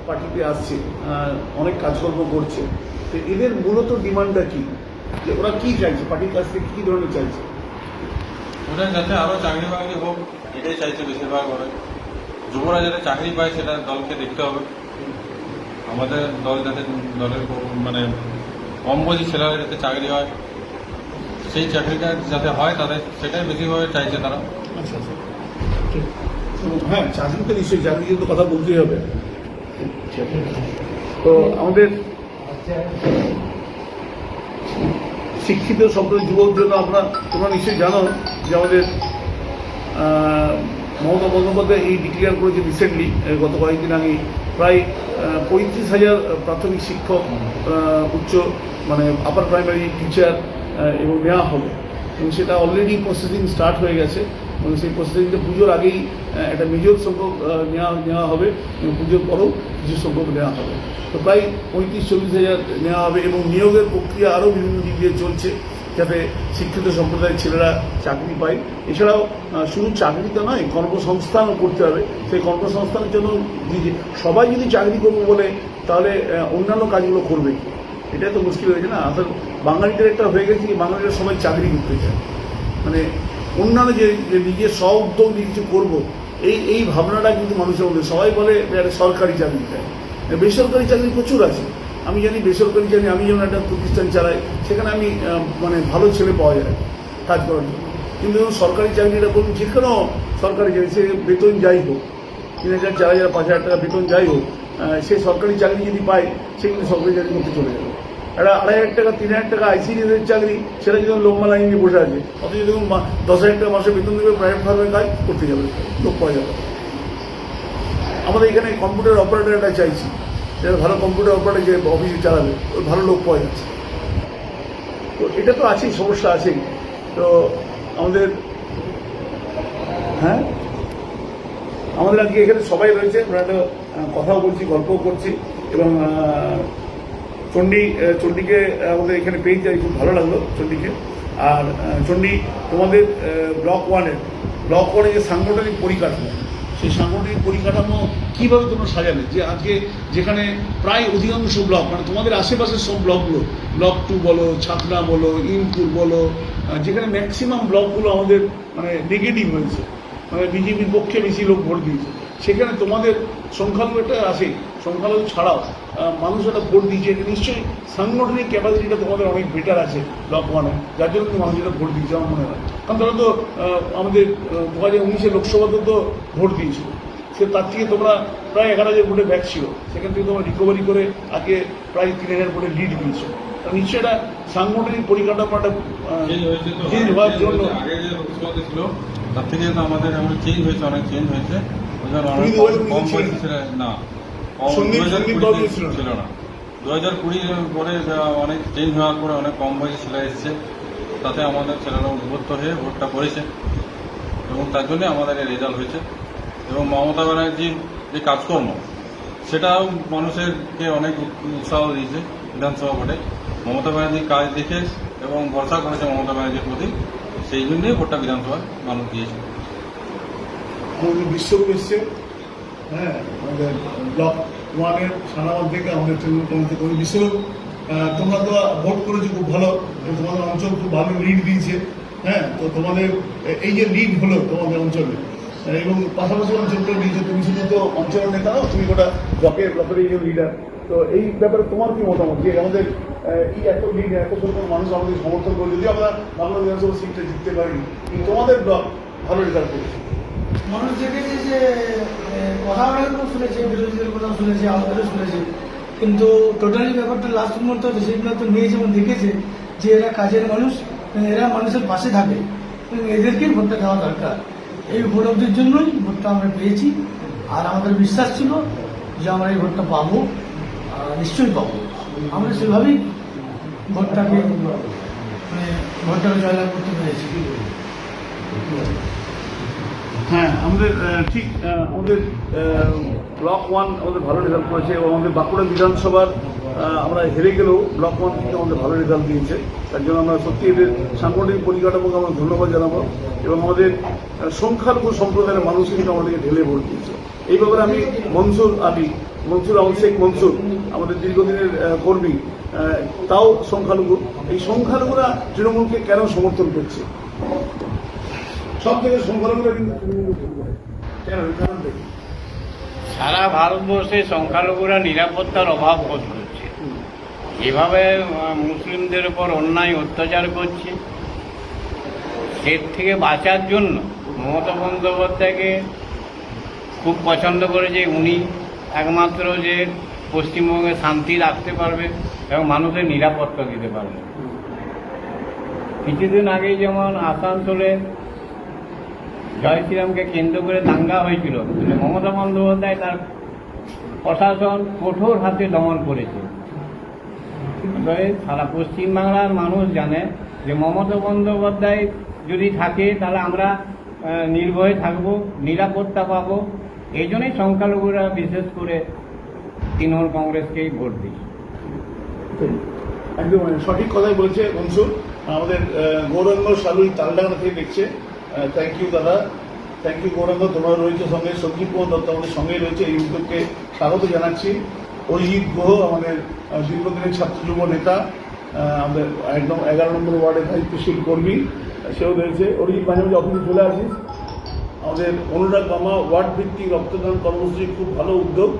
পার্টিতে আসছে, অনেক কাজকর্ম করছে, তো এদের মূলত ডিমান্ডটা কি? যে ওরা কি চাইছে, পার্টির কাছ থেকে কী ধরনের চাইছে? ওরা যাতে আরও চাকরি বাকরি হোক, এটাই চাইছে বেশিরভাগ। ওরা যুবরা যাতে চাকরি পায় সেটা দলকে দেখতে হবে। আমাদের দল যাতে দলের মানে কম বয়সী ছেলেরা যাতে চাকরি হয় সেই চাকরিটা যাতে হয় তাদের সেটাই বেশিভাবে চাইছে তারা। আচ্ছা আচ্ছা ঠিক। তো হ্যাঁ, চাকরি তো নিশ্চয়ই, চাকরি কিন্তু কথা বলতেই হবে। তো আমাদের শিক্ষিত সম্প্রদায় যুবক জন্য তোমরা নিশ্চয়ই জানো যে আমাদের মমতা বন্দ্যোপাধ্যায় এই ডিক্লেয়ার করেছে রিসেন্টলি, গত কয়েকদিন আগে, প্রায় 35,000 প্রাথমিক শিক্ষক, উচ্চ মানে আপার প্রাইমারি টিচার এবং নেওয়া হবে, এবং সেটা অলরেডি প্রসেসিং স্টার্ট হয়ে গেছে, এবং সেই প্রসেসিংটা পুজোর আগেই একটা মেজর সংখ্যক নেওয়া হবে, এবং পুজোর পরেও কিছু সংখ্যক নেওয়া হবে। তো প্রায় 35-40,000 নেওয়া হবে, এবং নিয়োগের প্রক্রিয়া আরও বিভিন্ন দিক দিয়ে চলছে যাতে শিক্ষিত সম্প্রদায়ের ছেলেরা চাকরি পায়। এছাড়াও শুধু চাকরিতে নয়, কর্মসংস্থানও করতে হবে। সেই কর্মসংস্থানের জন্য সবাই যদি চাকরি করবো বলে তাহলে অন্যান্য কাজগুলো করবে কি, এটাই তো মুশকিল হয়েছে না। আসলে বাঙালিদের একটা হয়ে গেছে কি, বাঙালিরা সবাই চাকরি করতে চায়, মানে অন্যান্য যে নিজের স্ব উদ্যোগ নিয়ে কিছু করবো, এই ভাবনাটা কিন্তু মানুষের মধ্যে। সবাই বলে সরকারি চাকরি চায়, বেসরকারি চাকরি প্রচুর আছে। আমি জানি বেসরকারি চাকরি, আমি যেমন একটা প্রতিষ্ঠান চালাই, সেখানে আমি মানে ভালো ছেলে পাওয়া যায় কাজ করার জন্য। কিন্তু সরকারি চাকরিটা বলুন, যে কোনো সরকারি চাকরি, সে বেতন যাই হোক, 3,000, 4,000, 5,000 টাকা বেতন যাই হোক, সে সরকারি চাকরি যদি পায়, সে কিন্তু সরকারি চাকরি করতে চলে যাবে। একটা 2,500 টাকা, 3,000 টাকা আইসিডিএসের চাকরি, সেটা যদি লম্বা লাইন দিয়ে বসে আছে, অথচ দেখুন 10,000 টাকা মাসে বেতন দেবে, প্রাইভেট ফার্মে কাজ করতে যাবে, লোক পাওয়া যাবে। আমাদের এখানে কম্পিউটার অপারেটর একটা চাইছি, যারা ভালো কম্পিউটার অপারেটর যে অফিসে চালাবে, ওই ভালো লোক পাওয়া যাচ্ছে। তো এটা তো আছেই, সমস্যা আছেই। তো আমাদের আমাদের আজকে এখানে সবাই রয়েছে, আমরা একটা কথাও বলছি, গল্পও করছি, এবং চণ্ডীকে আমাদের এখানে পেয়ে যাই, খুব ভালো লাগলো চণ্ডীকে। আর চণ্ডী, তোমাদের ব্লক ওয়ানে যে সাংগঠনিক পরিকাঠামো, সেই সাংগঠনিক পরিকাঠামো কীভাবে তোমরা সাজালে, যে আজকে যেখানে প্রায় অধিকাংশ ব্লক, মানে তোমাদের আশেপাশের সব ব্লকগুলো, ব্লক 2 বলো, ছাতনা বলো, ইনপুর বলো, যেখানে ম্যাক্সিমাম ব্লকগুলো আমাদের মানে নেগেটিভ হয়েছে, মানে বিজেপির পক্ষে বেশি লোক ভোট দিয়েছে, সেখানে তোমাদের সংখ্যালঘু একটা আছে, সংখ্যালঘু ছাড়াও মানুষ একটা ভোট দিয়েছে। নিশ্চয়ই সাংগঠনিক ক্যাপাসিটিটা তোমাদের অনেক বেটার আছে ব্লক ওয়ানে, যার জন্য কিন্তু মানুষ এটা ভোট দিয়েছে আমার মনে হয়। কারণ তারা তো আমাদের 2019 লোকসভাতে তো ভোট দিয়েছিল, সে তার থেকে তোমরা প্রায় 11,000 ভোটে ব্যাক ছিল, সেখান থেকে তোমরা রিকভারি করে আগে প্রায় 3,000 ভোটে লিড দিয়েছো। নিশ্চয়ই এটা সাংগঠনিক পরিকাঠামোটা চেঞ্জ হওয়ার জন্য আগে যে লোকসভাতে ছিল তার থেকে তো আমাদের চেঞ্জ হয়েছে, অনেক চেঞ্জ হয়েছে। না, 2020 ছিল না, 2020 পরে অনেক চেঞ্জ হওয়ার পরে অনেক কম বয়সে ছেলে এসছে, তাতে আমাদের ছেলেরা উদ্বুদ্ধ হয়ে ভোটটা করেছে, এবং তার জন্যে আমাদের এই রেজাল্ট হয়েছে। এবং মমতা ব্যানার্জির যে কাজকর্ম, সেটাও মানুষেরকে অনেক উৎসাহ দিয়েছে বিধানসভা ভোটে। মমতা ব্যানার্জির কাজ দেখে এবং ভরসা করেছে মমতা ব্যানার্জির প্রতি, সেই জন্যই ভোটটা বিধানসভায় মানুষ দিয়েছে। আমাদের বিশ্বরূপ এসছে, আমাদের ব্লক ওয়ানের সানাবাদ থেকে আমাদের তৃণমূল কংগ্রেস কবি বিশ্বরূপ, তোমরা তো ভোট করেছো খুব ভালো, তোমাদের অঞ্চল খুব ভালো লিড দিয়েছে। তো তোমাদের এই যে লিড হলো তোমাদের অঞ্চলে, এবং পাশাপাশি অঞ্চলটা দিয়েছে, তুমি শুধু তো অঞ্চলের নেতা নাও, তুমি গোটা ব্লকের এই যে লিডার। তো এই ব্যাপারে তোমার কি মতামত, যে আমাদের এই এত লিড, এত সংখ্যক মানুষ আমাদের সমর্থন করে, যদি আমরা বাংলা বিধানসভা সিটটা জিততে পারি, কিন্তু তোমাদের ব্লক ভালো রেজাল্ট করেছে। মানুষ দেখেছে যে কথাবার্তাও শুনেছে, বিরোধীদের কথাও শুনেছে, আমাদেরও শুনেছে, কিন্তু টোটালি ব্যাপারটা লাস্ট মুহূর্ত সেগুলো তো নিয়ে যেমন দেখেছে যে এরা কাজের মানুষ, এরা মানুষের পাশে থাকে, এদেরকেই ভোটটা দেওয়া দরকার। এই উপলব্ধির জন্যই ভোটটা আমরা পেয়েছি, আর আমাদের বিশ্বাস ছিল যে আমরা এই ভোটটা পাবো, নিশ্চয়ই পাবো। আমরা সেভাবেই ভোটটাকে জয়লাভ করতে পেরেছি। আমাদের ঠিক আমাদের ব্লক ওয়ান আমাদের ভালো রেজাল্ট করেছে, এবং আমাদের বাঁকুড়া বিধানসভার আমরা হেরে গেলেও ব্লক ওয়ান থেকে আমাদের ভালো রেজাল্ট দিয়েছে। তার জন্য আমরা সত্যি এদের সাংগঠনিক পরিকাঠামোকে আমরা ধন্যবাদ জানাবো, এবং আমাদের সংখ্যালঘু সম্প্রদায়ের মানুষ কিন্তু আমাদেরকে ঢেলে ভোট দিয়েছে। এই ব্যাপারে আমি মনসুর শেখ মনসুর, আমাদের দীর্ঘদিনের কর্মী, তাও সংখ্যালঘু, এই সংখ্যালঘুরা তৃণমূলকে কেন সমর্থন করছে? সব থেকে সংখ্যালঘুরা কিন্তু সারা ভারতবর্ষে সংখ্যালঘুরা নিরাপত্তার অভাব বোধ করছে, এভাবে মুসলিমদের উপর অন্যায় অত্যাচার করছে, এর থেকে বাঁচার জন্য মমতা বন্দ্যোপাধ্যায়কে খুব পছন্দ করেছে। উনি একমাত্র যে পশ্চিমবঙ্গে শান্তি রাখতে পারবে এবং মানুষের নিরাপত্তা দিতে পারবে। কিছুদিন আগেই যেমন আসানসোলে জয় শ্রীরামকে কেন্দ্র করে দাঙ্গা হয়েছিল, মমতা বন্দ্যোপাধ্যায় তার প্রশাসন কঠোর হাতে দমন করেছে। এবারে সারা পশ্চিমবাংলার মানুষ জানে যে মমতা বন্দ্যোপাধ্যায় যদি থাকে তাহলে আমরা নির্ভয়ে থাকবো, নিরাপত্তা পাবো। এই জন্যই সংখ্যালঘুরা বিশেষ করে তৃণমূল কংগ্রেসকেই ভোট দিই। একদম সঠিক কথাই বলছে অংশু। আমাদের গৌরাঙ্গ শালুই তালডাঙ্গা থেকে দেখছে। থ্যাংক ইউ দাদা, থ্যাংক ইউ গৌরাঙ্গ, তোমরা রয়েছে সঙ্গে। সঞ্জীব কুমার দত্ত আমাদের সঙ্গেই রয়েছে। এই উদ্যোগকে স্বাগত জানাচ্ছি। অরিজিৎ গুহ আমাদের দীর্ঘদিনের ছাত্র যুব নেতা, আমাদের একদম 11 নম্বর ওয়ার্ডের দায়িত্বশীল কর্মী, সেও রয়েছে। অরিজিৎ মাঝে মাঝে অফিসে চলে আসিস। আমাদের অনুরাগ মামা ওয়ার্ড ভিত্তিক রক্তদান কর্মসূচি খুব ভালো উদ্যোগ,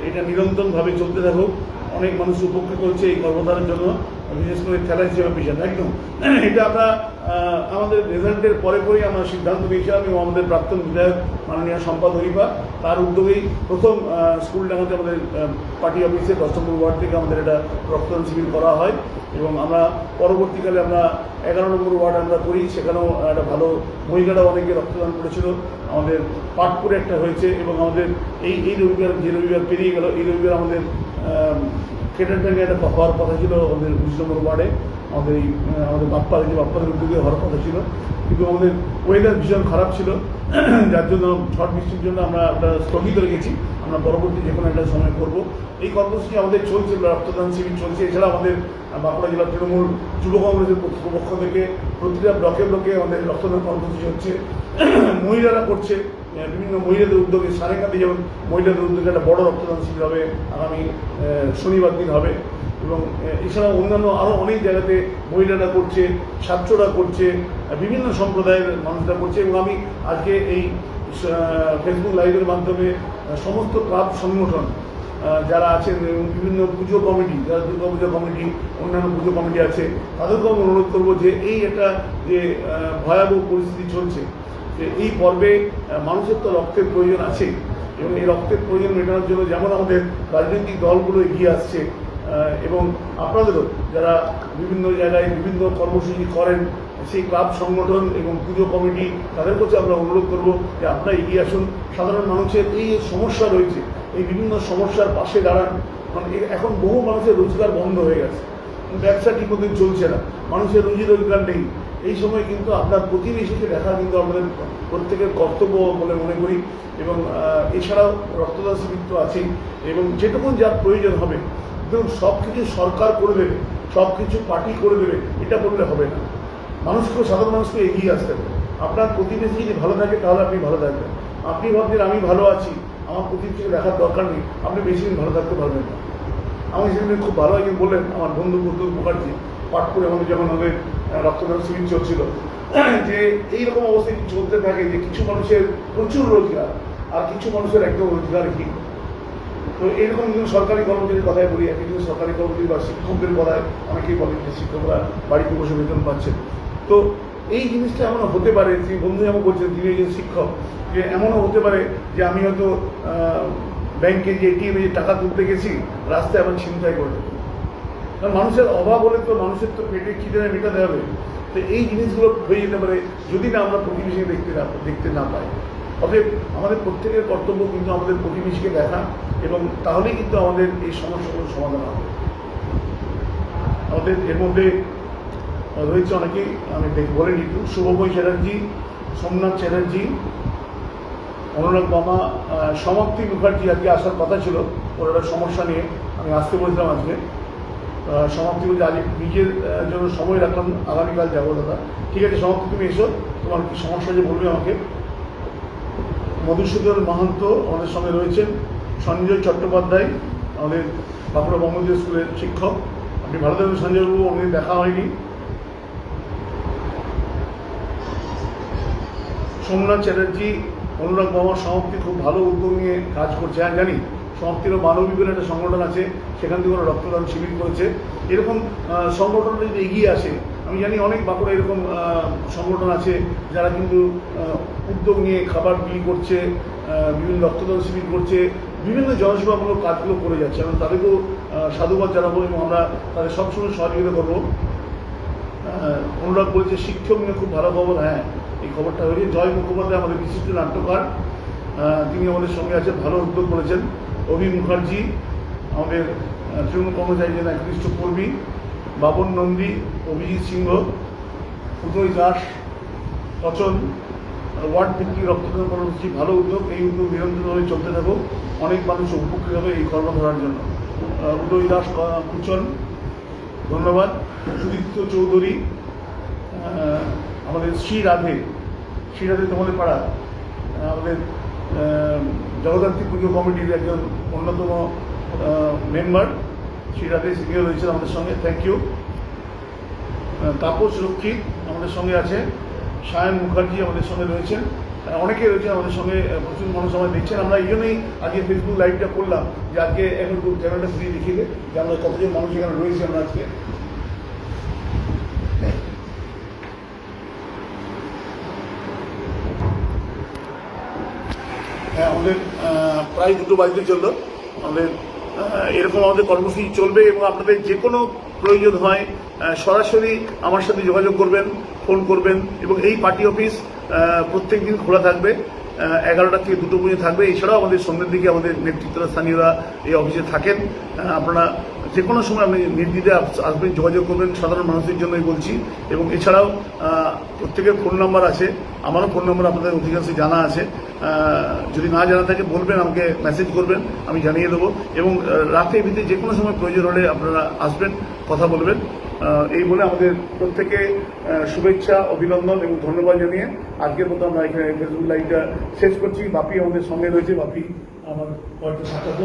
এটা নিরন্তরভাবে চলতে থাকুক। অনেক মানুষ উপকৃত হচ্ছে এই কর্মধারের জন্য, বিশেষ করে খেলা হিসেবে বিষয় একদম এটা আমরা আমাদের রেজাল্টের পরে পরেই আমরা সিদ্ধান্ত নিয়েছিলাম এবং আমাদের প্রাক্তন বিধায়ক মাননীয় সম্পাদ হরিপা তার উদ্যোগেই প্রথম স্কুলডাঙ্গাতে আমাদের পার্টি অফিসে 10 নম্বর ওয়ার্ড থেকে আমাদের এটা রক্তদান শিবির করা হয় এবং আমরা পরবর্তীকালে আমরা 11 নম্বর ওয়ার্ড আমরা করি, সেখানেও একটা ভালো মহিলারাও অনেকে রক্তদান করেছিল। আমাদের পাটপুরে একটা হয়েছে এবং আমাদের এই রবিবার, যে রবিবার পেরিয়ে গেল, এই রবিবার আমাদের কেটারডাঙ্গে একটা হওয়ার কথা ছিল আমাদের 19 নম্বর ওয়ার্ডে। আমাদের বাপ্পাদের উদ্যোগে হওয়ার কথা ছিল, কিন্তু আমাদের ওয়েদার ভীষণ খারাপ ছিল, যার জন্য ঝড় বৃষ্টির জন্য আমরা একটা স্থগিত রেখেছি। আমরা পরবর্তী যে কোনো একটা সময় করবো। এই কর্মসূচি আমাদের চলছে, রক্তদান শিবির চলছে। এছাড়া আমাদের বাঁকুড়া জেলা তৃণমূল যুব কংগ্রেসের পক্ষ থেকে প্রতিটা ব্লকে ব্লকে আমাদের রক্তদান কর্মসূচি হচ্ছে। মহিলারা করছে, বিভিন্ন মহিলাদের উদ্যোগে সারেকাতে যেমন মহিলাদের উদ্যোগে একটা বড় রক্তদান শিবির হবে, আগামী শনিবার দিন হবে। এবং এছাড়া অন্যান্য আরও অনেক জায়গাতে মহিলারা করছে, ছাত্ররা করছে, বিভিন্ন সম্প্রদায়ের মানুষরা করছে। এবং আমি আজকে এই ফেসবুক লাইভের মাধ্যমে সমস্ত ক্লাব সংগঠন যারা আছেন এবং বিভিন্ন পুজো কমিটি, যারা দুর্গা পুজো কমিটি, অন্যান্য পুজো কমিটি আছে, তাদেরকেও আমি অনুরোধ করবো যে এই একটা যে ভয়াবহ পরিস্থিতি চলছে, যে এই পর্বে মানুষের তো রক্তের প্রয়োজন আছে এবং এই রক্তের প্রয়োজন মেটানোর জন্য যেমন আমাদের রাজনৈতিক দলগুলো এগিয়ে আসছে এবং আপনাদেরও যারা বিভিন্ন জায়গায় বিভিন্ন কর্মসূচি করেন, সেই ক্লাব সংগঠন এবং পুজো কমিটি, তাদের কাছে আমরা অনুরোধ করব যে আপনারা এগিয়ে আসুন। সাধারণ মানুষের এই সমস্যা রয়েছে, এই বিভিন্ন সমস্যার পাশে দাঁড়ান। মানে এখন বহু মানুষের রোজগার বন্ধ হয়ে গেছে, ব্যবসা ঠিক মতো চলছে না, মানুষের রুজি রোজগার নেই। এই সময় কিন্তু আপনার প্রতিবেশীকে দেখা কিন্তু আমাদের প্রত্যেকের কর্তব্য বলে মনে করি। এবং এছাড়াও রক্তদান শিবির তো আছেই এবং যেটুকুন যার প্রয়োজন হবে, দেখুন সব কিছু সরকার করে দেবে, সব কিছু পার্টি করে দেবে, এটা বললে হবে না। মানুষকে, সাধারণ মানুষকে এগিয়ে আসতে হবে। আপনার প্রতিবেশী যদি ভালো থাকে তাহলে আপনি ভালো থাকবেন। আপনি ভাবছেন আমি ভালো আছি, আমার প্রতিবেশীকে দেখার দরকার নেই, আপনি বেশি দিন ভালো থাকতে পারবেন না। আমি সেদিন খুব ভালো একজন বললেন, আমার বন্ধু বুদ্ধ মুখার্জি, পাটপুরে আমাদের যখন আমাদের রক্তদান শিবির চলছিল, যে এইরকম অবস্থা চলতে থাকে যে কিছু মানুষের প্রচুর রোজগার আর কিছু মানুষের একদম রোজগারহীন। তো এইরকম কিন্তু সরকারি কর্মচারীর কথাই বলি, একদিন সরকারি কর্মচারী বা শিক্ষকদের কথায় অনেকেই বলেন যে শিক্ষকরা বাড়িতে বসে বেতন পাচ্ছেন। তো এই জিনিসটা এমনও হতে পারে, যে বন্ধু যেমন বলছেন তিনি একজন শিক্ষক, যে এমনও হতে পারে যে আমি হয়তো ব্যাংকে যে এটিএমে যে টাকা তুলতে গেছি, রাস্তায় আমার ছিনতাই করে দেবো। কারণ মানুষের অভাব হলে তো মানুষের তো পেটে খিদে মেটাতে হবে। তো এই জিনিসগুলো হয়ে যেতে পারে যদি না আমরা প্রতিবেশীকে দেখতে না পাই। অতএব আমাদের প্রত্যেকের কর্তব্য কিন্তু আমাদের প্রতিবেশীকে দেখা, এবং তাহলেই কিন্তু আমাদের এই সমস্যাগুলোর সমাধান হবে। আমাদের এর মধ্যে রয়েছে অনেকেই, আমি বলে নিই, শুভময় চ্যাটার্জি, সোমনাথ চ্যাটার্জি, অনুরাগ মামা, সমাপ্তি মুখার্জি আজকে আসার কথা ছিল, ওর একটা সমস্যা নিয়ে আমি আসতে বলছিলাম আজকে। সমাপ্তি বলছে আজ নিজের জন্য সময় রাখলাম, আগামীকাল যাবো। দাদা ঠিক আছে, সমাপ্তি তুমি এসো, তোমার কি সমস্যা যে বলবে আমাকে। মধুসূদন মাহান্ত আমাদের সঙ্গে রয়েছেন, সঞ্জয় চট্টোপাধ্যায় আমাদের বাঁকুড়া বঙ্গদেব স্কুলের শিক্ষক। আপনি ভালো থাকবেন সঞ্জয়বাবু, অনেক দেখা হয়নি। সোমনাথ চ্যাটার্জি, অনুরাগ মামার সমাপ্তি খুব ভালো উদ্যোগ নিয়ে কাজ করছে। হ্যাঁ জানি, সমাপ্তিরও মানবিকের একটা সংগঠন আছে, সেখান থেকে ওরা রক্তদান শিবির করেছে। এরকম সংগঠনটা যদি এগিয়ে আসে আমি জানি অনেক বাঁকুড়া এরকম সংগঠন আছে যারা কিন্তু উদ্যোগ নিয়ে খাবার বিলি করছে, বিভিন্ন রক্তদান শিবির করছে, বিভিন্ন জনসেবামূলক কাজগুলো করে যাচ্ছে। এবং তাদেরকেও সাধুবাদ জানাবো এবং আমরা তাদের সবসময় সহযোগিতা করবো। অনুরাগ বলেছে শিক্ষক নিয়ে খুব ভালো খবর। হ্যাঁ, এই খবরটা হয়েছে। জয় মুখোপাধ্যায় আমাদের বিশিষ্ট নাট্যকার, তিনি আমাদের সঙ্গে আছে, ভালো উদ্যোগ করেছেন। অভি মুখার্জি আমাদের তৃণমূল কংগ্রেস একজন একনিষ্ঠ কর্মী, বাবন নন্দী, অভিজিৎ সিংহ, উদয় দাস, অচল, ওয়ার্ড ভিত্তিক রক্তদান কর্মসূচি, ভালো উদ্যোগ। এই উদ্যোগ নিরন্তরভাবে চলতে থাকুক, অনেক মানুষ উপকৃত হবে এই কর্ম ধরার জন্য। উদয় দাস, কুচন, ধন্যবাদ। সুদীপ্ত চৌধুরী, আমাদের শ্রী রাধে তোমাদের পাড়া, আমাদের জগদ্ধাত্রী পুজো কমিটির একজন অন্যতম মেম্বার, শ্রী রাধে সিনিয়র রয়েছেন আমাদের সঙ্গে, থ্যাংক ইউ। তাপস রক্ষিত আমাদের সঙ্গে আছে, সায়ন মুখার্জি আমাদের সঙ্গে রয়েছেন, অনেকে রয়েছেন আমাদের সঙ্গে, প্রচুর মানুষ আমাদের দেখছেন। আমরা এই জন্যই আজকে ফেসবুক লাইভটা করলাম যে আজকে এখন চ্যানেলটা ফ্রি দেখিয়ে দেয় যে আমরা কতজন মানুষ এখানে রয়েছি আমরা আজকে। হ্যাঁ, আমাদের প্রায় 2টো বাজতে চললো। আমাদের এরকম আমাদের কর্মসূচি চলবে এবং আপনাদের যে কোনো প্রয়োজন হয় সরাসরি আমার সাথে যোগাযোগ করবেন, ফোন করবেন। এবং এই পার্টি অফিস প্রত্যেক দিন খোলা থাকবে, 11টা থেকে 2টো পর্যন্ত থাকবে। এছাড়াও আমাদের সন্ধ্যের দিকে আমাদের নেতৃত্বরা, স্থানীয়রা এই অফিসে থাকেন। আপনারা যে কোনো সময় আপনি নির্দ্বিধে আসবেন, যোগাযোগ করবেন, সাধারণ মানুষের জন্যই বলছি। এবং এছাড়াও প্রত্যেকের ফোন নাম্বার আছে, আমারও ফোন নাম্বার আপনাদের অধিকাংশ জানা আছে। যদি না জানা থাকে বলবেন, আমাকে মেসেজ করবেন, আমি জানিয়ে দেবো। এবং রাতে ভিতরে যে কোনো সময় প্রয়োজন হলে আপনারা আসবেন, কথা বলবেন। এই বলে আমাদের প্রত্যেকে শুভেচ্ছা, অভিনন্দন এবং ধন্যবাদ জানিয়ে আজকের মতো আমরা এখানে ফেসবুক লাইভটা শেষ করছি। বাপি আমাদের সঙ্গে রয়েছে। বাপি, আমার হয়তো সাক্ষাৎ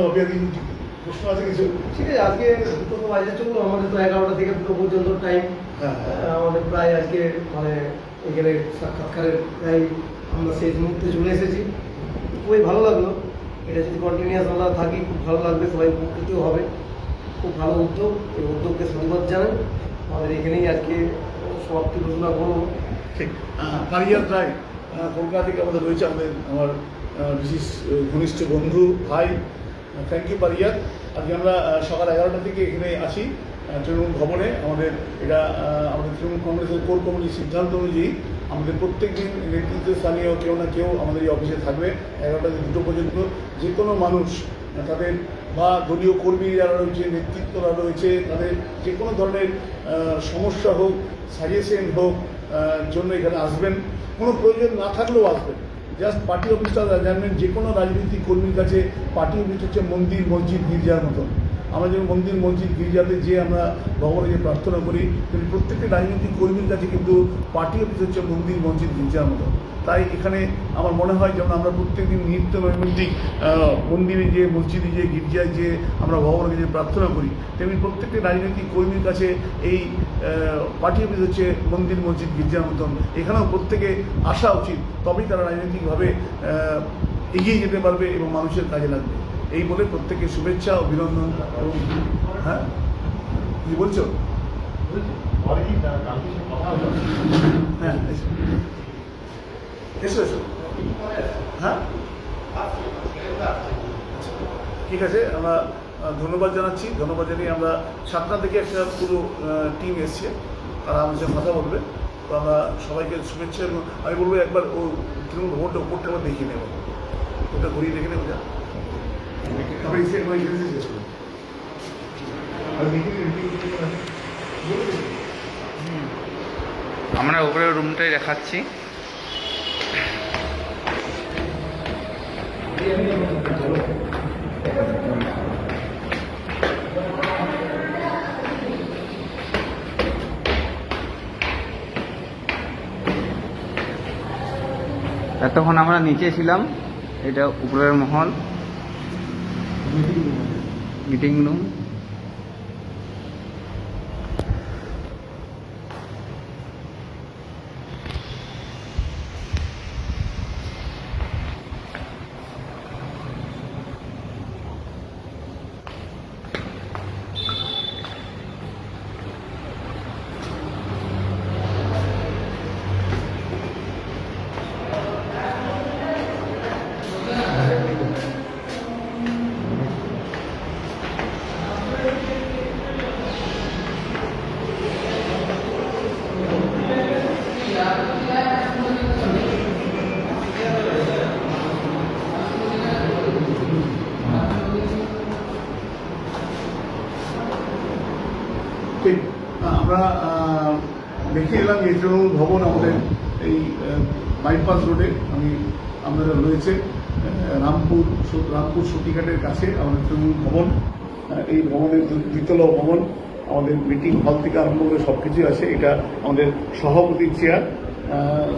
প্রশ্ন আছে কিছু? ঠিক আছে, আজকে 2টো তো বাজে চললো, আমাদের তো 11টা থেকে 2টো পর্যন্ত টাইম। আমাদের প্রায় আজকে মানে এখানে সাক্ষাৎকারের প্রায় আমরা শেষ মুহূর্তে চলে এসেছি। খুবই ভালো লাগলো, এটা যদি কন্টিনিউয়াস আমরা থাকি খুব ভালো লাগবে, সবাই উপকৃত হবে। খুব ভালো উদ্যোগ, এই উদ্যোগকে সাধুবাদ জানাই। আমাদের এখানেই আজকে সমাপ্তি ঘোষণা করবো। ঠিক। পারিজাত রায় কলকাতা থেকে আমাদের রয়েছে, আমার বিশেষ ঘনিষ্ঠ বন্ধু, ভাই। থ্যাংক ইউ পারিজাত। আজকে আমরা সকাল 11টা থেকে এখানে আসি তৃণমূল ভবনে। আমাদের এটা আমাদের তৃণমূল কংগ্রেসের কোর কমিটির সিদ্ধান্ত অনুযায়ী আমাদের প্রত্যেক দিন নেতৃত্ব স্থানীয় কেউ না কেউ আমাদের এই অফিসে থাকবে 11টা থেকে 2টো পর্যন্ত। যে কোনো মানুষ তাদের বা দলীয় কর্মী যারা রয়েছে, নেতৃত্বরা রয়েছে, তাদের যে কোনো ধরনের সমস্যা হোক, সাজেশন হোক জন্য এখানে আসবেন। কোনো প্রয়োজন না থাকলেও আসবেন। জাস্ট পার্টি অফিসটা জানবেন, যে কোনো রাজনৈতিক কর্মীর কাছে পার্টি অফিস হচ্ছে মন্দির, মসজিদ, গির্জার মতন। আমরা যেমন মন্দির, মসজিদ, গির্জাতে যে আমরা ভগবানে যে প্রার্থনা করি, কিন্তু প্রত্যেকটি রাজনৈতিক কর্মীর কাছে কিন্তু পার্টি অফিস হচ্ছে মন্দির, মসজিদ, গির্জার মতো। তাই এখানে আমার মনে হয় যেমন আমরা প্রত্যেকদিন নিত্য নৈমিত্তিক মন্দিরে যে, মসজিদে যে, গির্জায় যে আমরা ভগবানকে যে প্রার্থনা করি, তেমনি প্রত্যেকটি রাজনৈতিক কর্মীর কাছে এই পার্টি অফিস হচ্ছে মন্দির, মসজিদ, গির্জার মতন। এখানেও প্রত্যেকে আসা উচিত, তবেই তারা রাজনৈতিকভাবে এগিয়ে যেতে পারবে এবং মানুষের কাজে লাগবে। এই বলে প্রত্যেকে শুভেচ্ছা, অভিনন্দন। এবং হ্যাঁ, কি বলছো? হ্যাঁ, এসো এসো। হ্যাঁ, ঠিক আছে। আমরা ধন্যবাদ জানাচ্ছি। ধন্যবাদ জানিয়ে আমরা 7টা থেকে একটা পুরো টিম এসছে, তারা আমাদের সাথে কথা বলবে। তো আমরা সবাইকে শুভেচ্ছা। এবং আমি বলবো একবার ও তৃণমূল ভবনটা উপরটা একবার দেখিয়ে নেব, ওটা ঘুরিয়ে দেখে নেব। যা আমরা উপরের রুমটাই দেখাচ্ছি। এতক্ষণ আমরা নিচে ছিলাম, এটা উপরের মহল, মিটিং রুম। দেখিয়ে এলাম এই তৃণমূল ভবন আমাদের এই বাইপাস রোডে আমাদের রয়েছে রামপুর সতীঘাটের কাছে আমাদের তৃণমূল ভবন। এই ভবনের দ্বিতলা ভবন, আমাদের মিটিং হল থেকে আরম্ভ করে সব কিছুই আছে। এটা আমাদের সভাপতির চেয়ার,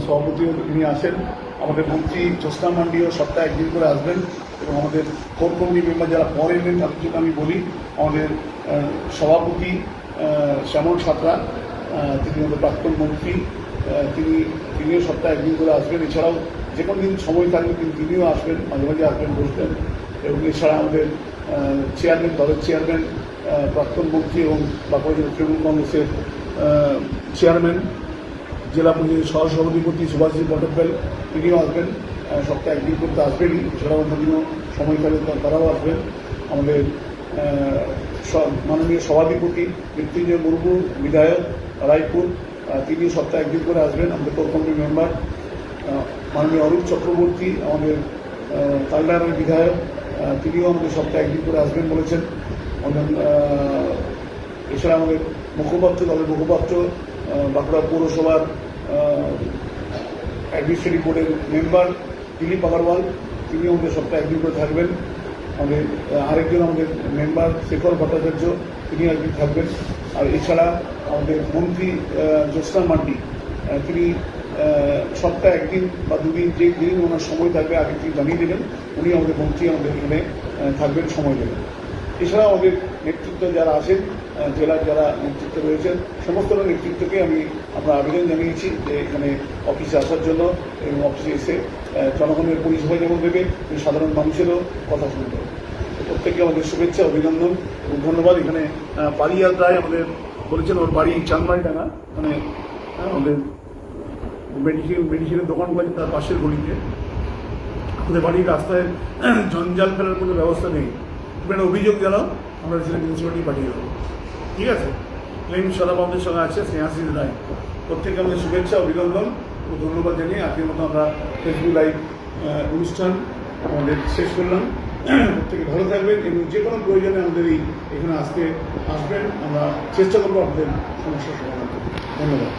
সভাপতিও তিনি আসেন। আমাদের মন্ত্রী জ্যোৎস্না মান্ডিও সপ্তাহে একদিন করে আসবেন এবং আমাদের কোর কমিটি মেম্বার যারা পরে এলেন তাদের জন্য আমি বলি, আমাদের সভাপতি শ্যামল সাঁতরা, তিনি আমাদের প্রাক্তন মন্ত্রী, তিনিও সপ্তাহে একদিন করে আসবেন। এছাড়াও যে কোনো দিন সময় থাকলে তিনিও আসবেন, মাঝে মাঝে আসবেন, বসবেন। এবং এছাড়া আমাদের চেয়ারম্যান, দলের চেয়ারম্যান, প্রাক্তন মন্ত্রী এবং বাঁকুড়া জেলা তৃণমূল কংগ্রেসের চেয়ারম্যান, জেলা পরিষদের সহসভাধিপতি সুভাষজি বটব্যাল, তিনিও আসবেন, সপ্তাহে একদিন করতে আসবেনই। এছাড়াও অন্যদিনও সময় থাকলে তারাও আসবেন। আমাদের মাননীয় সভাধিপতি মৃত্যুঞ্জয় মুর্মু, বিধায়ক রায়পুর, তিনি সপ্তাহে একদিন করে আসবেন। আমাদের কোর কমিটি মেম্বার মাননীয় অরূপ চক্রবর্তী, আমাদের তালডাহারের বিধায়ক, তিনিও আমাদের সপ্তাহে একদিন করে আসবেন বলেছেন। এছাড়া আমাদের মুখপাত্র, দলের মুখপাত্র, বাঁকুড়া পৌরসভার অ্যাডমিনিস্ট্রেটিভ বোর্ডের মেম্বার দিলীপ আগরওয়াল, তিনি আমাদের সপ্তাহে একদিন করে থাকবেন। আমাদের আরেকজন আমাদের মেম্বার শেখর ভট্টাচার্য, তিনি একদিন থাকবেন। আর এছাড়া আমাদের মন্ত্রী জ্যোৎস্না মান্ডি, তিনি সপ্তাহে একদিন বা দুদিন, যে দিন ওনার সময় থাকবে আগে তিনি জানিয়ে দেবেন, উনি আমাদের মন্ত্রী আমাদের এখানে থাকবেন, সময় দেবেন। এছাড়া আমাদের নেতৃত্ব যারা আছেন, জেলার যারা নেতৃত্ব রয়েছেন, সমস্ত নেতৃত্বকে আমরা আবেদন জানিয়েছি যে এখানে অফিসে আসার জন্য এবং অফিসে এসে জনগণের পরিষেবা যেমন দেবে, সাধারণ মানুষেরও কথা শুনবে। প্রত্যেককে আমাদের শুভেচ্ছা, অভিনন্দন এবং ধন্যবাদ। এখানে পারিয়াল রায় আমাদের বলেছেন ওর বাড়ি চানমারিডাঙ্গা, মানে আমাদের মেডিসিনের দোকান আছে তার পাশের গলিতে। আমাদের বাড়ির রাস্তায় জঞ্জাল ফেলার কোনো ব্যবস্থা নেই। একটা অভিযোগ জানাও, আমরা সেটা মিউনিসিপ্যালিটি পাঠিয়ে দেবো। ঠিক আছে? ক্লেম সদা আমাদের সঙ্গে আছে, স্নেহাশিস রায়। প্রত্যেকে আমাদের শুভেচ্ছা, অভিনন্দন ও ধন্যবাদ জানিয়ে আজকের মতো আমরা ফেসবুক লাইভ অনুষ্ঠান আমাদের শেষ করলাম। প্রত্যেকে ভালো থাকবেন এবং যে কোনো প্রয়োজনে আমাদের এখানে আসবেন। আমরা চেষ্টা করবো আপনাদের সমস্যার সমাধান করতে। ধন্যবাদ।